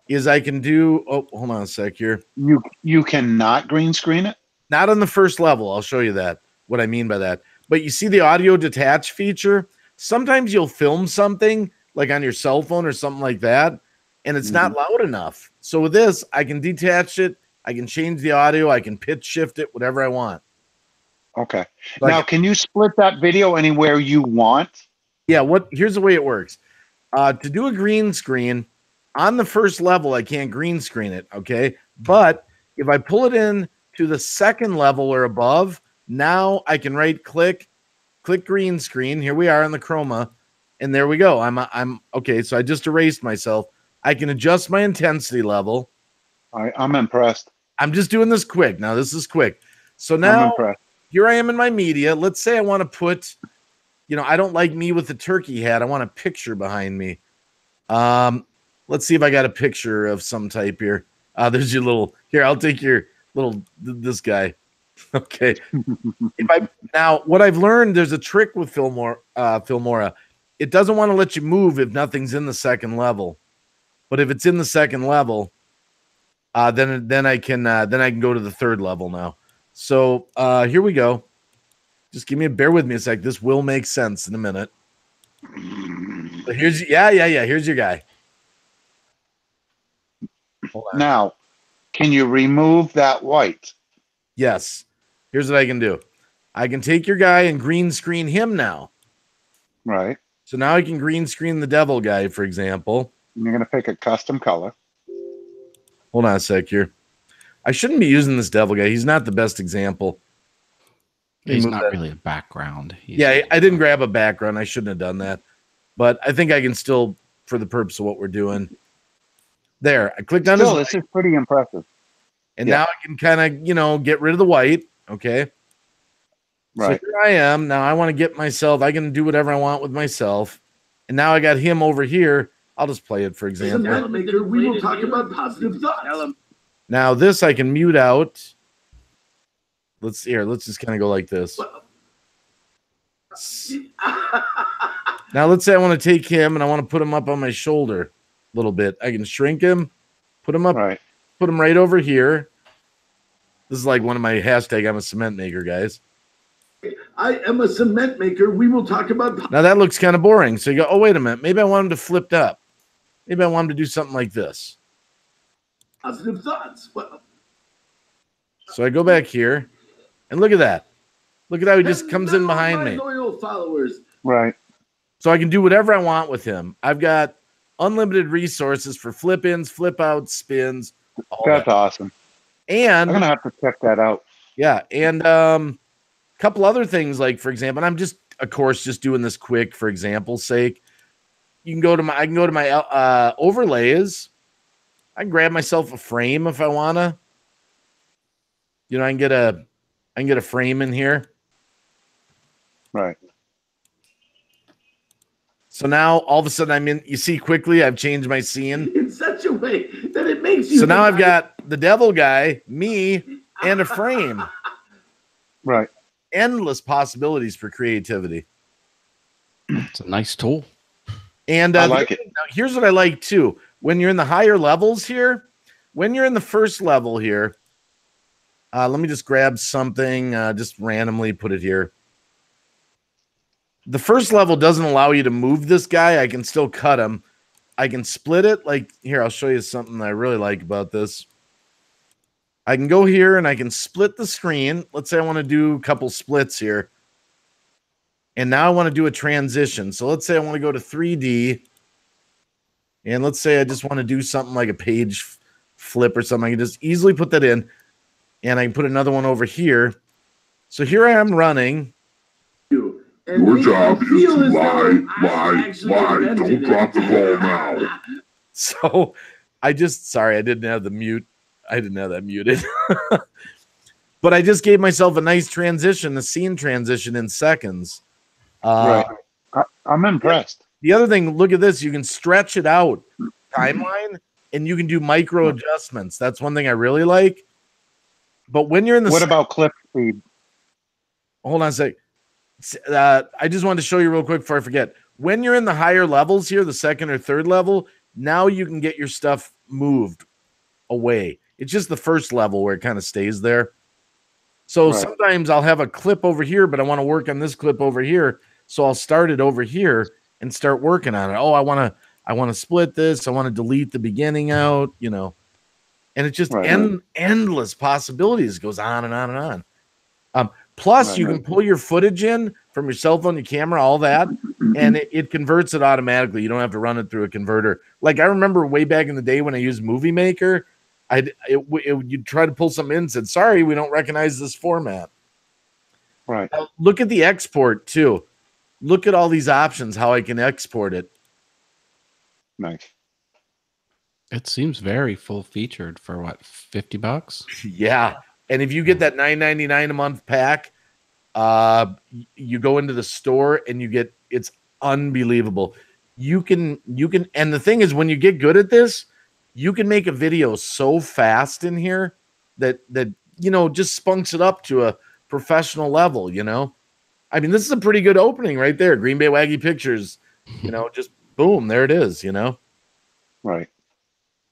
is I can do, oh, hold on a sec here. You cannot green screen it? Not on the first level. I'll show you that, what I mean by that. But you see the audio detach feature? Sometimes you'll film something like on your cell phone or something like that, and it's not loud enough. So with this, I can detach it. I can change the audio. I can pitch shift it, whatever I want. Okay. Now, can you split that video anywhere you want? Yeah, here's the way it works. To do a green screen, on the first level, I can't green screen it, okay? But if I pull it in to the second level or above, now I can right click green screen. Here we are in the chroma, and there we go. I'm okay. So I just erased myself. I can adjust my intensity level. I'm impressed. I'm just doing this quick. Now this is quick. So now here I am in my media. Let's say I want to put, you know, I don't like me with the turkey hat. I want a picture behind me. Let's see if I got a picture of some type here. There's your little, here, I'll take your little, this guy. Okay. Now what I've learned, there's a trick with Filmora. It doesn't want to let you move if nothing's in the second level. But if it's in the second level, then I can go to the third level now. So here we go. Just bear with me a sec. This will make sense in a minute. So here's here's your guy. Hold on. Now, can you remove that white? Yes. Here's what I can do. I can take your guy and green screen him now. Right. So now I can green screen the devil guy, for example. And you're going to pick a custom color. Hold on a sec here. I shouldn't be using this devil guy. He's not the best example. He's not really a background. Yeah, I didn't grab a background. I shouldn't have done that. But I think I can still, for the purpose of what we're doing. There, I clicked on this is pretty impressive. And now I can kind of, you know, get rid of the white. Okay. Right. So here I am. Now I want to get myself, I can do whatever I want with myself. And now I got him over here. I'll just play it, for example. We will talk about positive thoughts. Now this I can mute out. Let's just kind of go like this. Now let's say I want to take him and I want to put him up on my shoulder a little bit. I can shrink him, put him up, put him right over here. This is like one of my hashtag I'm a cement maker, guys. I am a cement maker. We will talk about. Now that looks kind of boring. So you go, oh, wait a minute. Maybe I want him to flip up. Maybe I want him to do something like this. Positive thoughts. Well, so I go back here and look at that. Look at how he just comes in behind me. Loyal followers. Right. So I can do whatever I want with him. I've got unlimited resources for flip ins, flip outs, spins. That's awesome. And I'm going to have to check that out. Yeah. And a couple other things, like, for example, and I'm just, of course, just doing this quick for example's sake. I can go to my overlays. I can grab myself a frame if I want to. You know, I can get a frame in here. Right. So now all of a sudden I'm in, you see quickly, I've changed my scene in such a way that it makes you. So now I've got the devil guy, me, and a frame. Right. Endless possibilities for creativity. It's a nice tool. And I like it. Now, here's what I like too. When you're in the higher levels here, when you're in the first level here, let me just grab something, just randomly put it here. The first level doesn't allow you to move this guy. I can still cut him. I can split it. Like here, I'll show you something I really like about this. I can go here and I can split the screen. Let's say I want to do a couple splits here. And now I want to do a transition. So let's say I want to go to 3D. And let's say I just want to do something like a page flip or something. I can just easily put that in. And I can put another one over here. So here I am running. Your job is to lie. Don't drop the ball now. So I didn't have the mute. I didn't have that muted. But I just gave myself a nice transition, a scene transition in seconds. Right. I'm impressed. The other thing, look at this. You can stretch it out, timeline, and you can do micro adjustments. That's one thing I really like. But when you're in the... What about clip speed? Hold on a sec. I just wanted to show you real quick before I forget. When you're in the higher levels here, the second or third level, now you can get your stuff moved away. It's just the first level where it kind of stays there. So sometimes I'll have a clip over here, but I want to work on this clip over here. So I'll start it over here and start working on it. Oh, I want to split this. I want to delete the beginning out, you know. And it's just endless possibilities. It goes on and on and on. Plus, you can pull your footage in from your cell phone, your camera, all that, and it converts it automatically. You don't have to run it through a converter. Like I remember way back in the day when I used Movie Maker, you'd try to pull something in and said, sorry, we don't recognize this format. Right. Now, look at the export, too. Look at all these options, how I can export it. Nice. It seems very full-featured for, what, $50? Yeah. And if you get that $9.99 a month pack, you go into the store and you get, it's unbelievable. You can, and the thing is, when you get good at this, you can make a video so fast in here that you know, just spunks it up to a professional level, you know? I mean, this is a pretty good opening right there. Green Bay Waggy Pictures, you know, just boom, there it is, you know? Right.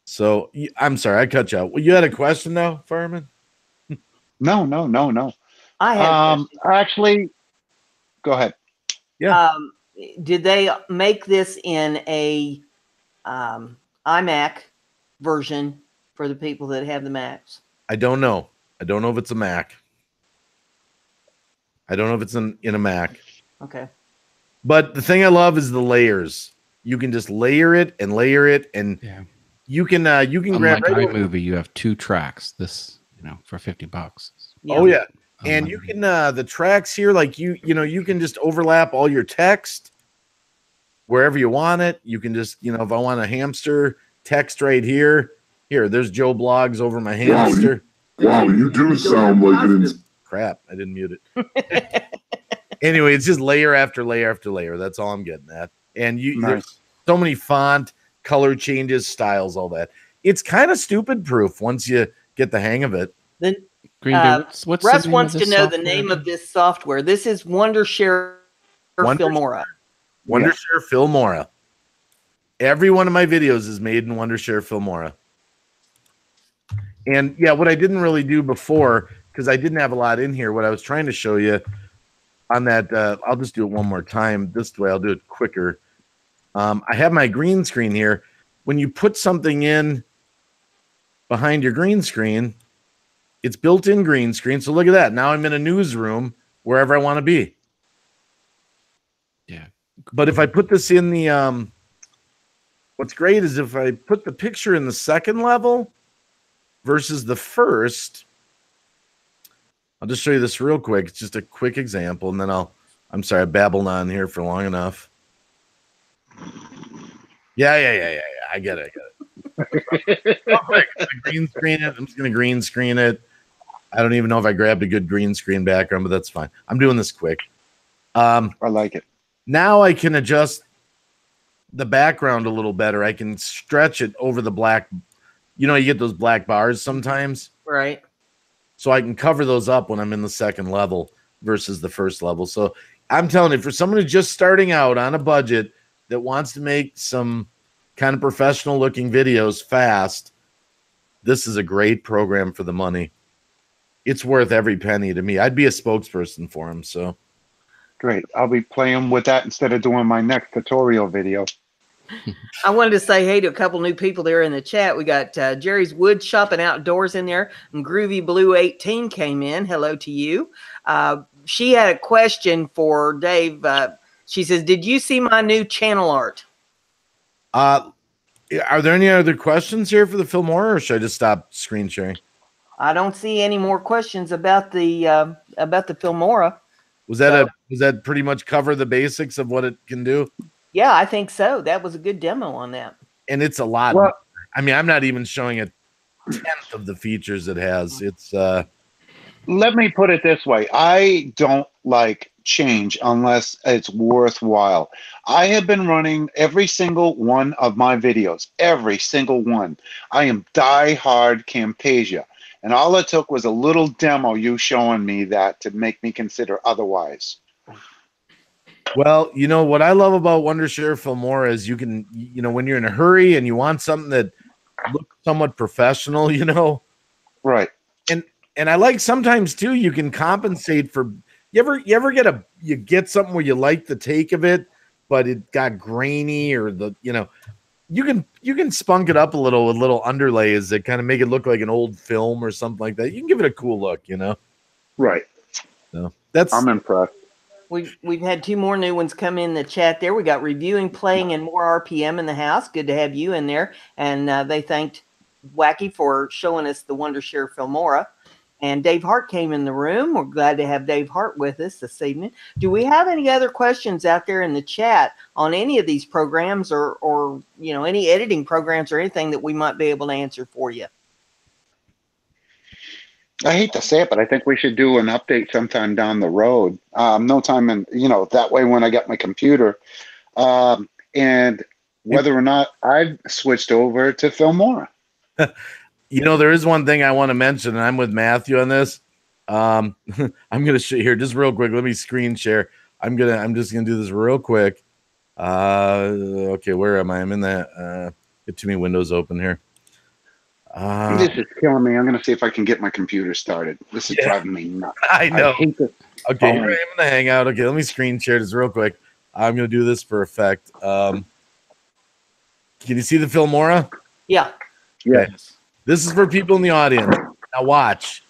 So I'm sorry, I cut you out. Well, you had a question now, Fireman? No. I have actually, go ahead. Yeah. Did they make this in a iMac version for the people that have the Macs? I don't know. I don't know if it's a Mac. I don't know if it's in a Mac. Okay. But the thing I love is the layers. You can just layer it, and Yeah. you can grab Unlike right iMovie, you have 2 tracks. This, for $50. Oh yeah. Yeah. And you can the tracks here, like you can just overlap all your text wherever you want it. You can just, if I want a hamster text right here, there's Joe Blogs over my hamster. Wow, you do sound like an Crap, I didn't mute it. Anyway, it's just layer after layer after layer. That's all I'm getting at. And there's so many font, color changes, styles, all that. It's kind of stupid proof once you get the hang of it. Then Green Day, what's the Russ name wants of to this know the software name again? of this software. This is Wondershare Filmora. Wondershare Filmora. Every one of my videos is made in Wondershare Filmora. And yeah, what I didn't really do before, because I didn't have a lot in here, what I was trying to show you on that, I'll just do it one more time. This way I'll do it quicker. I have my green screen here. When you put something in behind your green screen, it's built-in green screen. So look at that. Now I'm in a newsroom wherever I want to be. Yeah. But if I put this in the, what's great is if I put the picture in the second level versus the first, I'll just show you this real quick. It's just a quick example, and then I'm sorry, I babbled on here for long enough. Yeah. I get it. Real quick, I'm gonna green screen it. I'm just going to green screen it. I don't even know if I grabbed a good green screen background, but that's fine. I'm doing this quick. I like it. Now I can adjust the background a little better. I can stretch it over the black. You get those black bars sometimes. Right. So I can cover those up when I'm in the second level versus the first level. So I'm telling you, for someone who's just starting out on a budget that wants to make some kind of professional looking videos fast, this is a great program for the money. It's worth every penny to me. I'd be a spokesperson for him. So Great. I'll be playing with that instead of doing my next tutorial video. I wanted to say hey to a couple new people there in the chat. We got Jerry's Wood Shop and Outdoors in there. And Groovy Blue 18 came in. Hello to you. She had a question for Dave. She says, did you see my new channel art? are there any other questions here for the Filmora, or should I just stop screen sharing? I don't see any more questions about the Filmora. Was that pretty much cover the basics of what it can do? Yeah, I think so. That was a good demo on that. And it's a lot. Well, I mean, I'm not even showing a tenth of the features it has. It's let me put it this way. I don't like change unless it's worthwhile. I have been running every single one of my videos, every single one. I am die-hard Camtasia. And all it took was a little demo you showing me that to make me consider otherwise. well, what I love about Wondershare Filmora is you can, when you're in a hurry and you want something that looks somewhat professional, Right. And I like sometimes too, you can compensate for you ever get something where you like the take of it, but it got grainy, or you can spunk it up a little with little underlays that kind of make it look like an old film or something like that. You can give it a cool look, Right. So I'm impressed. We've had two more new ones come in the chat there. We got Reviewing, Playing, and More RPM in the house. Good to have you in there. And they thanked Wacky for showing us the Wondershare Filmora. And Dave Hart came in the room. We're glad to have Dave Hart with us this evening. Do we have any other questions out there in the chat on any of these programs, or any editing programs or anything that we might be able to answer for you? I hate to say it, but I think we should do an update sometime down the road. No time in, that way when I get my computer. And whether or not I've switched over to Filmora. There is one thing I want to mention, and I'm with Matthew on this. I'm gonna here just real quick. Let me screen share. I'm just gonna do this real quick. Okay, where am I? I'm in that. Get too many windows open here. This is killing me. I'm gonna see if I can get my computer started. This is driving me nuts. I know. hate this. Okay, here I am in the Hangout. Okay, let me screen share this real quick. I'm gonna do this for effect. Can you see the Filmora? Yeah. Okay. Yes. This is for people in the audience. Now watch.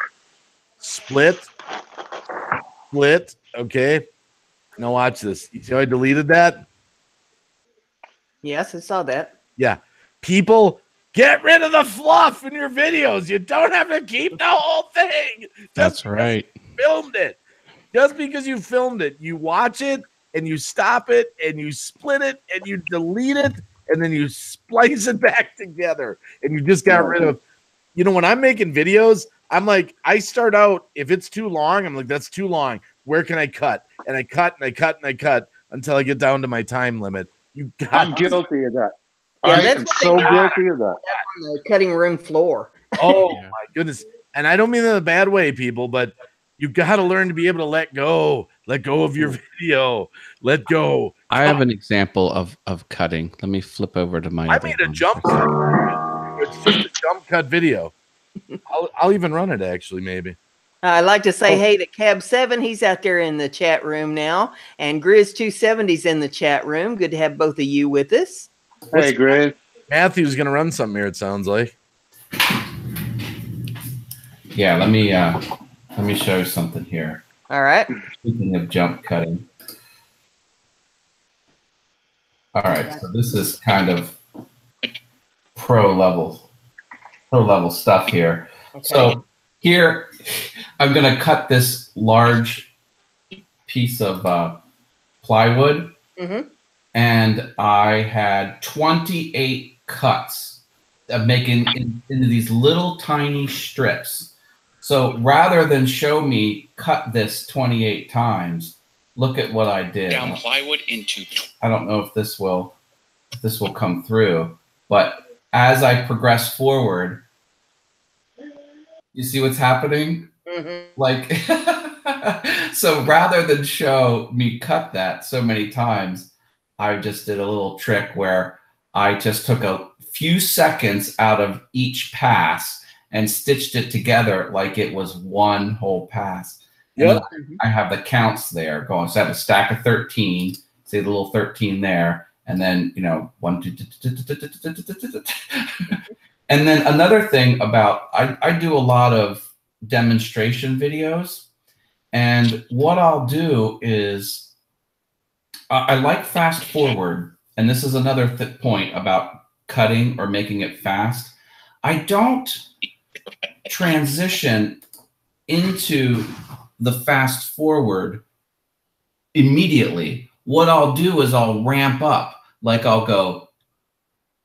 Split. Okay. Now watch this. You see how I deleted that? Yes, I saw that. Yeah. People, get rid of the fluff in your videos. You don't have to keep the whole thing. That's right. You filmed it. Just because you filmed it, you watch it and you stop it and you split it and you delete it and then you splice it back together. And you just got rid of, you know, when I'm making videos, I'm like, I start out, if it's too long, I'm like, that's too long. Where can I cut? And I cut and I cut and I cut until I get down to my time limit. I'm guilty of that. Yeah, I that's am what so they do. guilty of that. On the cutting room floor. Oh my goodness. And I don't mean in a bad way, people, but you got to learn to be able to let go of your video. Let go. I have an example of cutting. Let me flip over to my. I made a jump cut. It's just a jump cut video. I'll even run it actually, maybe. I'd like to say hey to Cab7. He's out there in the chat room now. And Grizz270's in the chat room. Good to have both of you with us. Hey, Grizz. Matthew's going to run something here, it sounds like. Yeah, let me show you something here. All right. Speaking of jump cutting. All right, so this is kind of pro level stuff here. Okay. So here, I'm going to cut this large piece of plywood, and I had 28 cuts of making into these little tiny strips. So rather than show me cut this 28 times, look at what I did. Down plywood into. I don't know if this will come through, but as I progress forward, you see what's happening? Like, so rather than show me cut that so many times, I just did a little trick where I just took a few seconds out of each pass and stitched it together like it was one whole pass. Yep. I have the counts there going. So I have a stack of 13, say the little 13 there, and then, you know, 1, 2, and then another thing about, I do a lot of demonstration videos, and what I'll do is I like fast forward, and this is another point about cutting or making it fast. I don't transition into the fast forward immediately. What I'll do is I'll ramp up. Like I'll go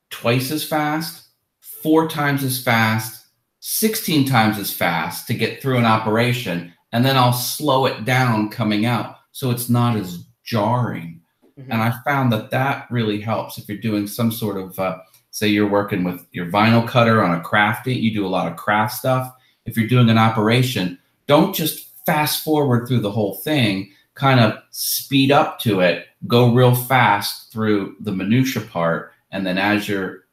twice as fast, 4 times as fast, 16 times as fast to get through an operation, and then I'll slow it down coming out so it's not as jarring. And I found that that really helps if you're doing some sort of say you're working with your vinyl cutter on a crafty, you do a lot of craft stuff. If you're doing an operation, don't just fast forward through the whole thing, kind of speed up to it, go real fast through the minutia part, and then as you're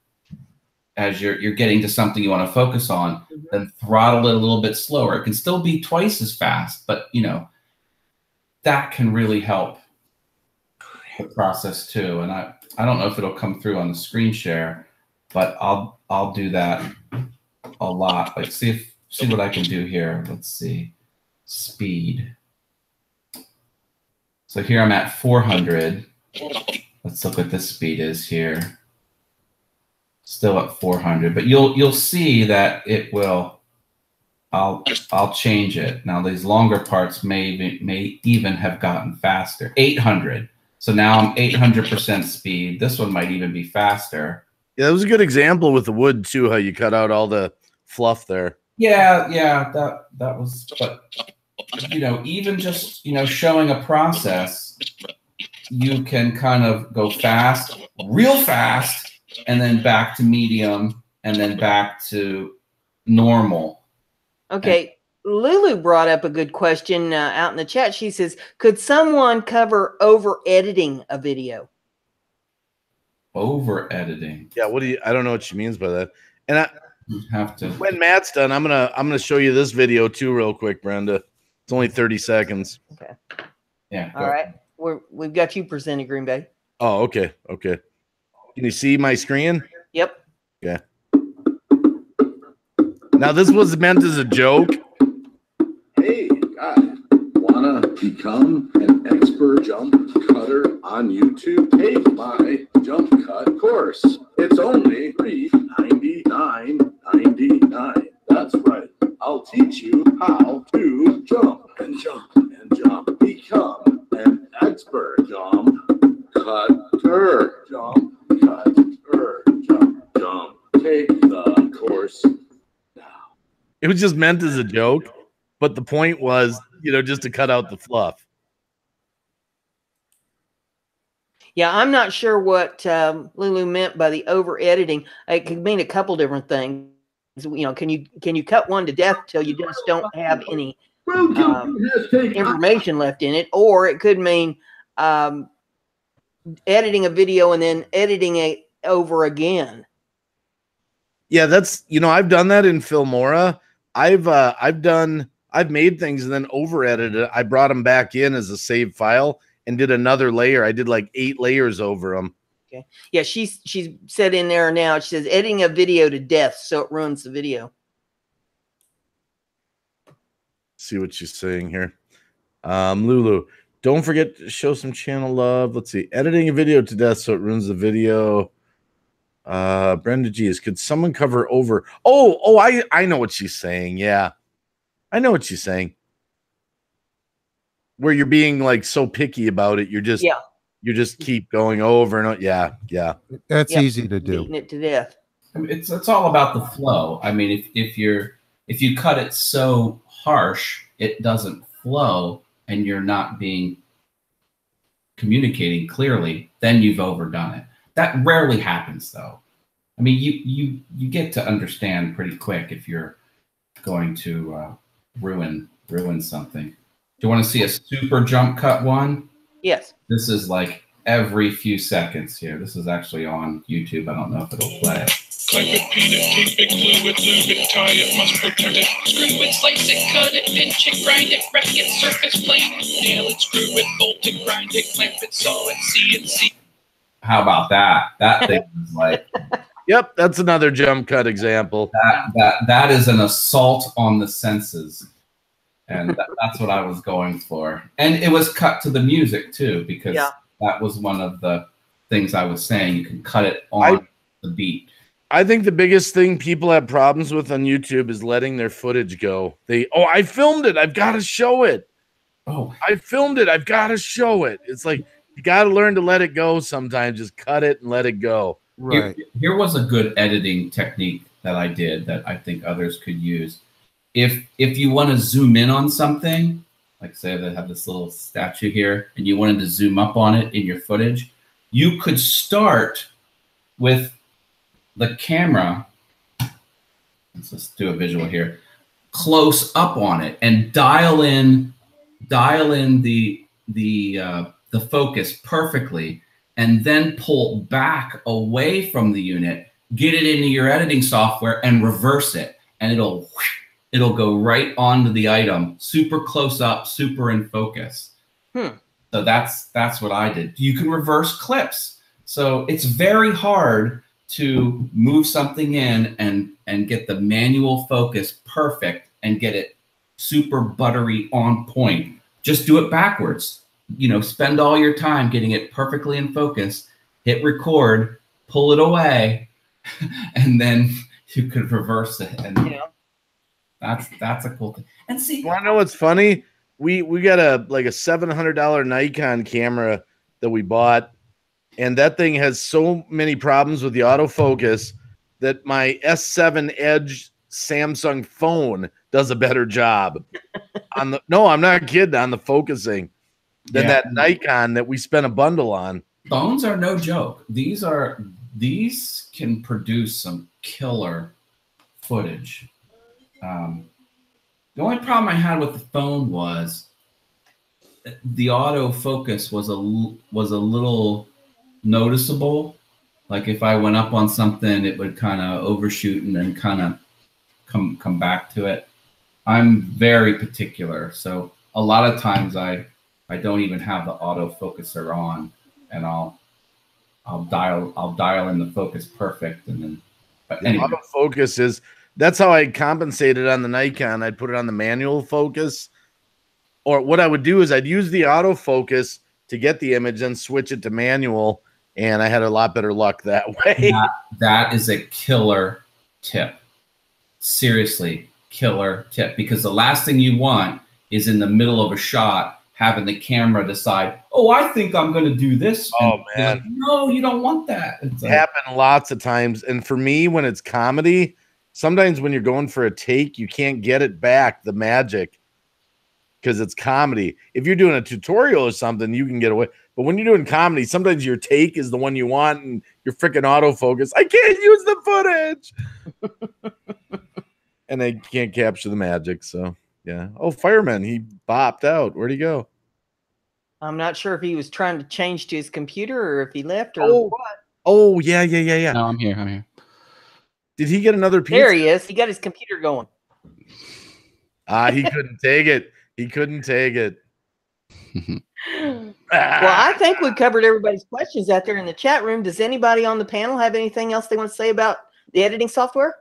getting to something you want to focus on, then throttle it a little bit slower. It can still be twice as fast, but you know, that can really help the process too. And I don't know if it'll come through on the screen share, but I'll do that a lot. Like see what I can do here. Let's see. Speed. So here I'm at 400. Let's look what this speed is here. Still at 400, but you'll see that it will. I'll change it. Now these longer parts may even have gotten faster. 800. So now I'm 800% speed. This one might even be faster. Yeah, that was a good example with the wood too, how you cut out all the fluff there. Yeah, that was, but you know, even just, you know, showing a process, you can kind of go fast, real fast, and then back to medium, and then back to normal. Okay. Lulu brought up a good question out in the chat. She says, could someone cover over editing a video? Over editing. Yeah. I don't know what she means by that. And I have to, when Matt's done, I'm going to show you this video too, real quick, Brenda. It's only 30 seconds. Okay. Yeah. All right. We've got you presenting, Green Bay. Oh, okay. Okay. Can you see my screen? Yep. Okay. Now this was meant as a joke. Hey, guys, Wanna become an expert jump cutter on YouTube? Take my jump cut course. It's only $399.99. That's right. I'll teach you how to jump and jump and jump. Become an expert jump cutter. Jump cutter. Jump jump. Take the course now. It was just meant as a joke, but the point was, you know, just to cut out the fluff. Yeah, I'm not sure what Lulu meant by the over editing. It could mean a couple different things. You know, can you cut one to death till you just don't have any information left in it, or it could mean editing a video and then editing it over again. Yeah, that's, you know, I've done that in Filmora. I've made things and then over edited it. I brought them back in as a save file and did another layer. I did like 8 layers over them. Okay. Yeah, she's said in there now, she says editing a video to death so it ruins the video. See what she's saying here. Lulu, don't forget to show some channel love. Let's see. Editing a video to death so it ruins the video. BrendaG is, could someone cover over? I know what she's saying. Yeah. I know what she's saying. Where you're being like so picky about it, you just keep going over and over. Yeah. That's easy to do. Beating it to death. I mean, it's all about the flow. I mean, if you cut it so harsh, it doesn't flow, and you're not communicating clearly, then you've overdone it. That rarely happens, though. I mean, you get to understand pretty quick if you're going to ruin something. Do you want to see a super jump cut one? Yes. This is like every few seconds here. This is actually on YouTube. I don't know if it'll play. Clamp it, pin it, tape it, glue it, lube it, tie it, must protect it. Screw it, slice it, cut it, pinch it, grind it, wreck it, surface plane. Nail it, screw it, bolt it, grind it, clamp it, saw it, CNC. How about that? That thing is like... Yep, that's another jump cut example. That is an assault on the senses. And that's what I was going for. And it was cut to the music, too, because that was one of the things I was saying. You can cut it on the beat. I think the biggest thing people have problems with on YouTube is letting their footage go. I filmed it. I've got to show it. Oh, I filmed it. I've got to show it. It's like you got to learn to let it go sometimes. Just cut it and let it go. Right. Here was a good editing technique that I did that I think others could use. If you want to zoom in on something, like say they have this little statue here, and you wanted to zoom up on it in your footage, you could start with the camera. Let's just do a visual here. Close up on it and dial in the focus perfectly, and then pull back away from the unit, get it into your editing software and reverse it, and it'll go right onto the item, super close up, super in focus. So that's what I did. You can reverse clips. So it's very hard to move something in and get the manual focus perfect and get it super buttery on point. Just do it backwards. You know, spend all your time getting it perfectly in focus, hit record, pull it away, and then you could reverse it. And that's a cool thing. And see, you want to know what's funny? We got a $700 Nikon camera that we bought, and that thing has so many problems with the autofocus that my S7 Edge Samsung phone does a better job on the. No, I'm not kidding. On the focusing than that Nikon that we spent a bundle on. Phones are no joke. These can produce some killer footage. The only problem I had with the phone was the autofocus was a little noticeable. Like if I went up on something, it would kind of overshoot and then kind of come back to it. I'm very particular, so a lot of times I don't even have the autofocuser on, and I'll dial in the focus perfect, and then. But anyway. Autofocus is. That's how I compensated on the Nikon. I'd put it on the manual focus. or what I would do is I'd use the autofocus to get the image and switch it to manual. And I had a lot better luck that way. That is a killer tip. Seriously, killer tip. Because the last thing you want is in the middle of a shot, having the camera decide, oh, I think I'm going to do this. Oh, man. Like, no, you don't want that. It's like, happened lots of times. And for me, when it's comedy, sometimes when you're going for a take, you can't get it back, the magic, because it's comedy. If you're doing a tutorial or something, you can get away. But when you're doing comedy, sometimes your take is the one you want, and you're freaking autofocus. I can't use the footage. And they can't capture the magic. So, yeah. Oh, fireman, he bopped out. Where'd he go? I'm not sure if he was trying to change to his computer or if he left or what. Oh, yeah. No, I'm here. Did he get another pizza? There he is. He got his computer going. He couldn't take it. He couldn't take it. Well, I think we covered everybody's questions out there in the chat room. Does anybody on the panel have anything else they want to say about the editing software?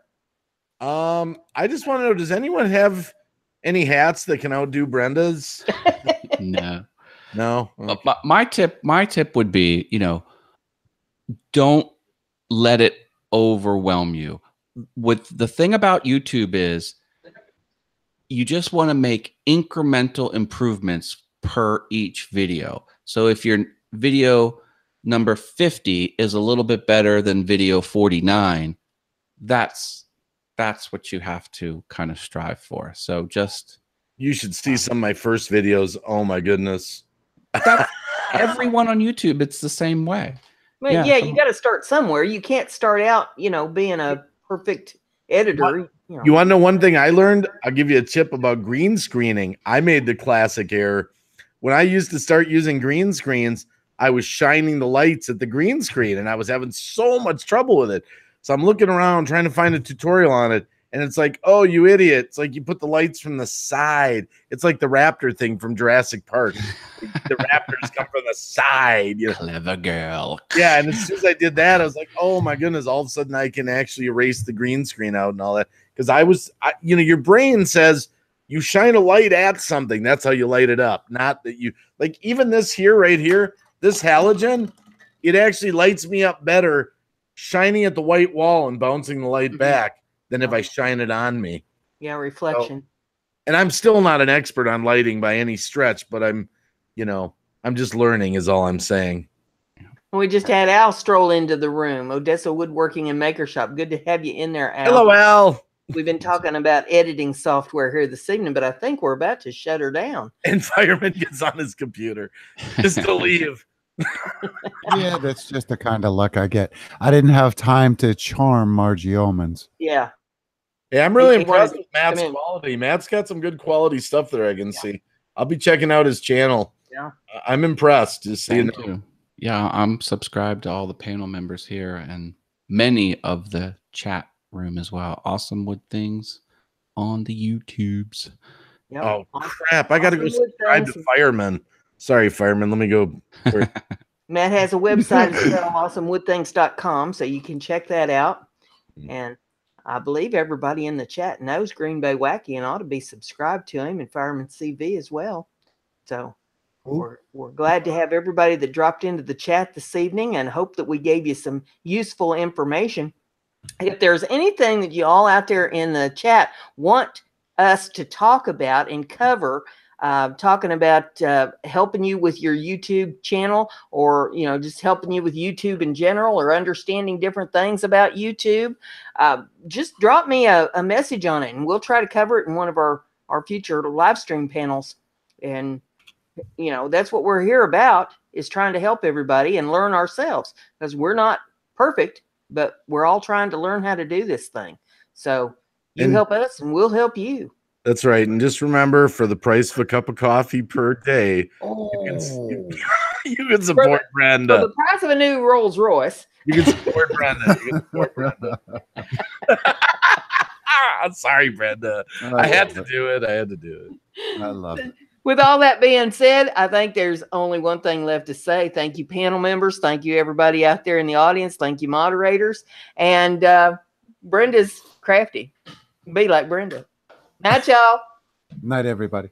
I just want to know, does anyone have any hats that can outdo Brenda's? No. Okay. My tip would be, don't let it overwhelm you. What the thing about YouTube is, you just want to make incremental improvements per each video. So if your video number 50 is a little bit better than video 49, that's what you have to kind of strive for. So you should see some of my first videos. Oh my goodness. That's everyone on YouTube. It's the same way. Well, yeah, you got to start somewhere. You can't start out, being a perfect editor. You want to know one thing I learned? I'll give you a tip about green screening. I made the classic error. When I used to start using green screens, I was shining the lights at the green screen, and I was having so much trouble with it. So I'm looking around trying to find a tutorial on it, and it's like, oh, you idiot. It's like you put the lights from the side. It's like the raptor thing from Jurassic Park. The raptors come from the side. Clever girl. Yeah, and as soon as I did that, I was like, oh, my goodness, all of a sudden I can actually erase the green screen out and all that. Because your brain says you shine a light at something. That's how you light it up. Not that you, like even this here, right here, this halogen, it actually lights me up better shining at the white wall and bouncing the light back than if I shine it on me. Yeah, reflection. And I'm still not an expert on lighting by any stretch, but I'm just learning is all I'm saying. We just had Al stroll into the room. Odessa Woodworking and Maker Shop. Good to have you in there, Al. Hello, Al. We've been talking about editing software here this evening, but I think we're about to shut her down. And Fireman gets on his computer just to leave. Yeah, that's just the kind of luck I get. I didn't have time to charm Margie Omans. Yeah. Yeah, I'm really impressed with Matt's quality. Matt's got some good quality stuff there I can see. I'll be checking out his channel. Yeah. I'm impressed. Just seeing. Yeah, I'm subscribed to all the panel members here and many of the chat room as well. Awesome Wood Things on the YouTubes. Yep. Oh crap! I got to go subscribe to Fireman. Sorry, Fireman. Let me go. Matt has a website as well, awesomewoodthings.com, so you can check that out. And I believe everybody in the chat knows Green Bay Wacky and ought to be subscribed to him and Fireman CV as well. So we're glad to have everybody that dropped into the chat this evening and hope that we gave you some useful information. If there's anything that you all out there in the chat want us to talk about and cover, talking about helping you with your YouTube channel, or just helping you with YouTube in general, or understanding different things about YouTube, just drop me a message on it and we'll try to cover it in one of our future live stream panels. And that's what we're here about, is trying to help everybody and learn ourselves, because we're not perfect, but we're all trying to learn how to do this thing. So you help us and we'll help you. That's right. And just remember, for the price of a cup of coffee per day, you can support Brenda. For the price of a new Rolls Royce. You can support Brenda. Sorry, Brenda. I had to do it. I love it. With all that being said, I think there's only one thing left to say. Thank you, panel members. Thank you, everybody out there in the audience. Thank you, moderators. And Brenda's crafty. Be like Brenda. Night, y'all. Night, everybody.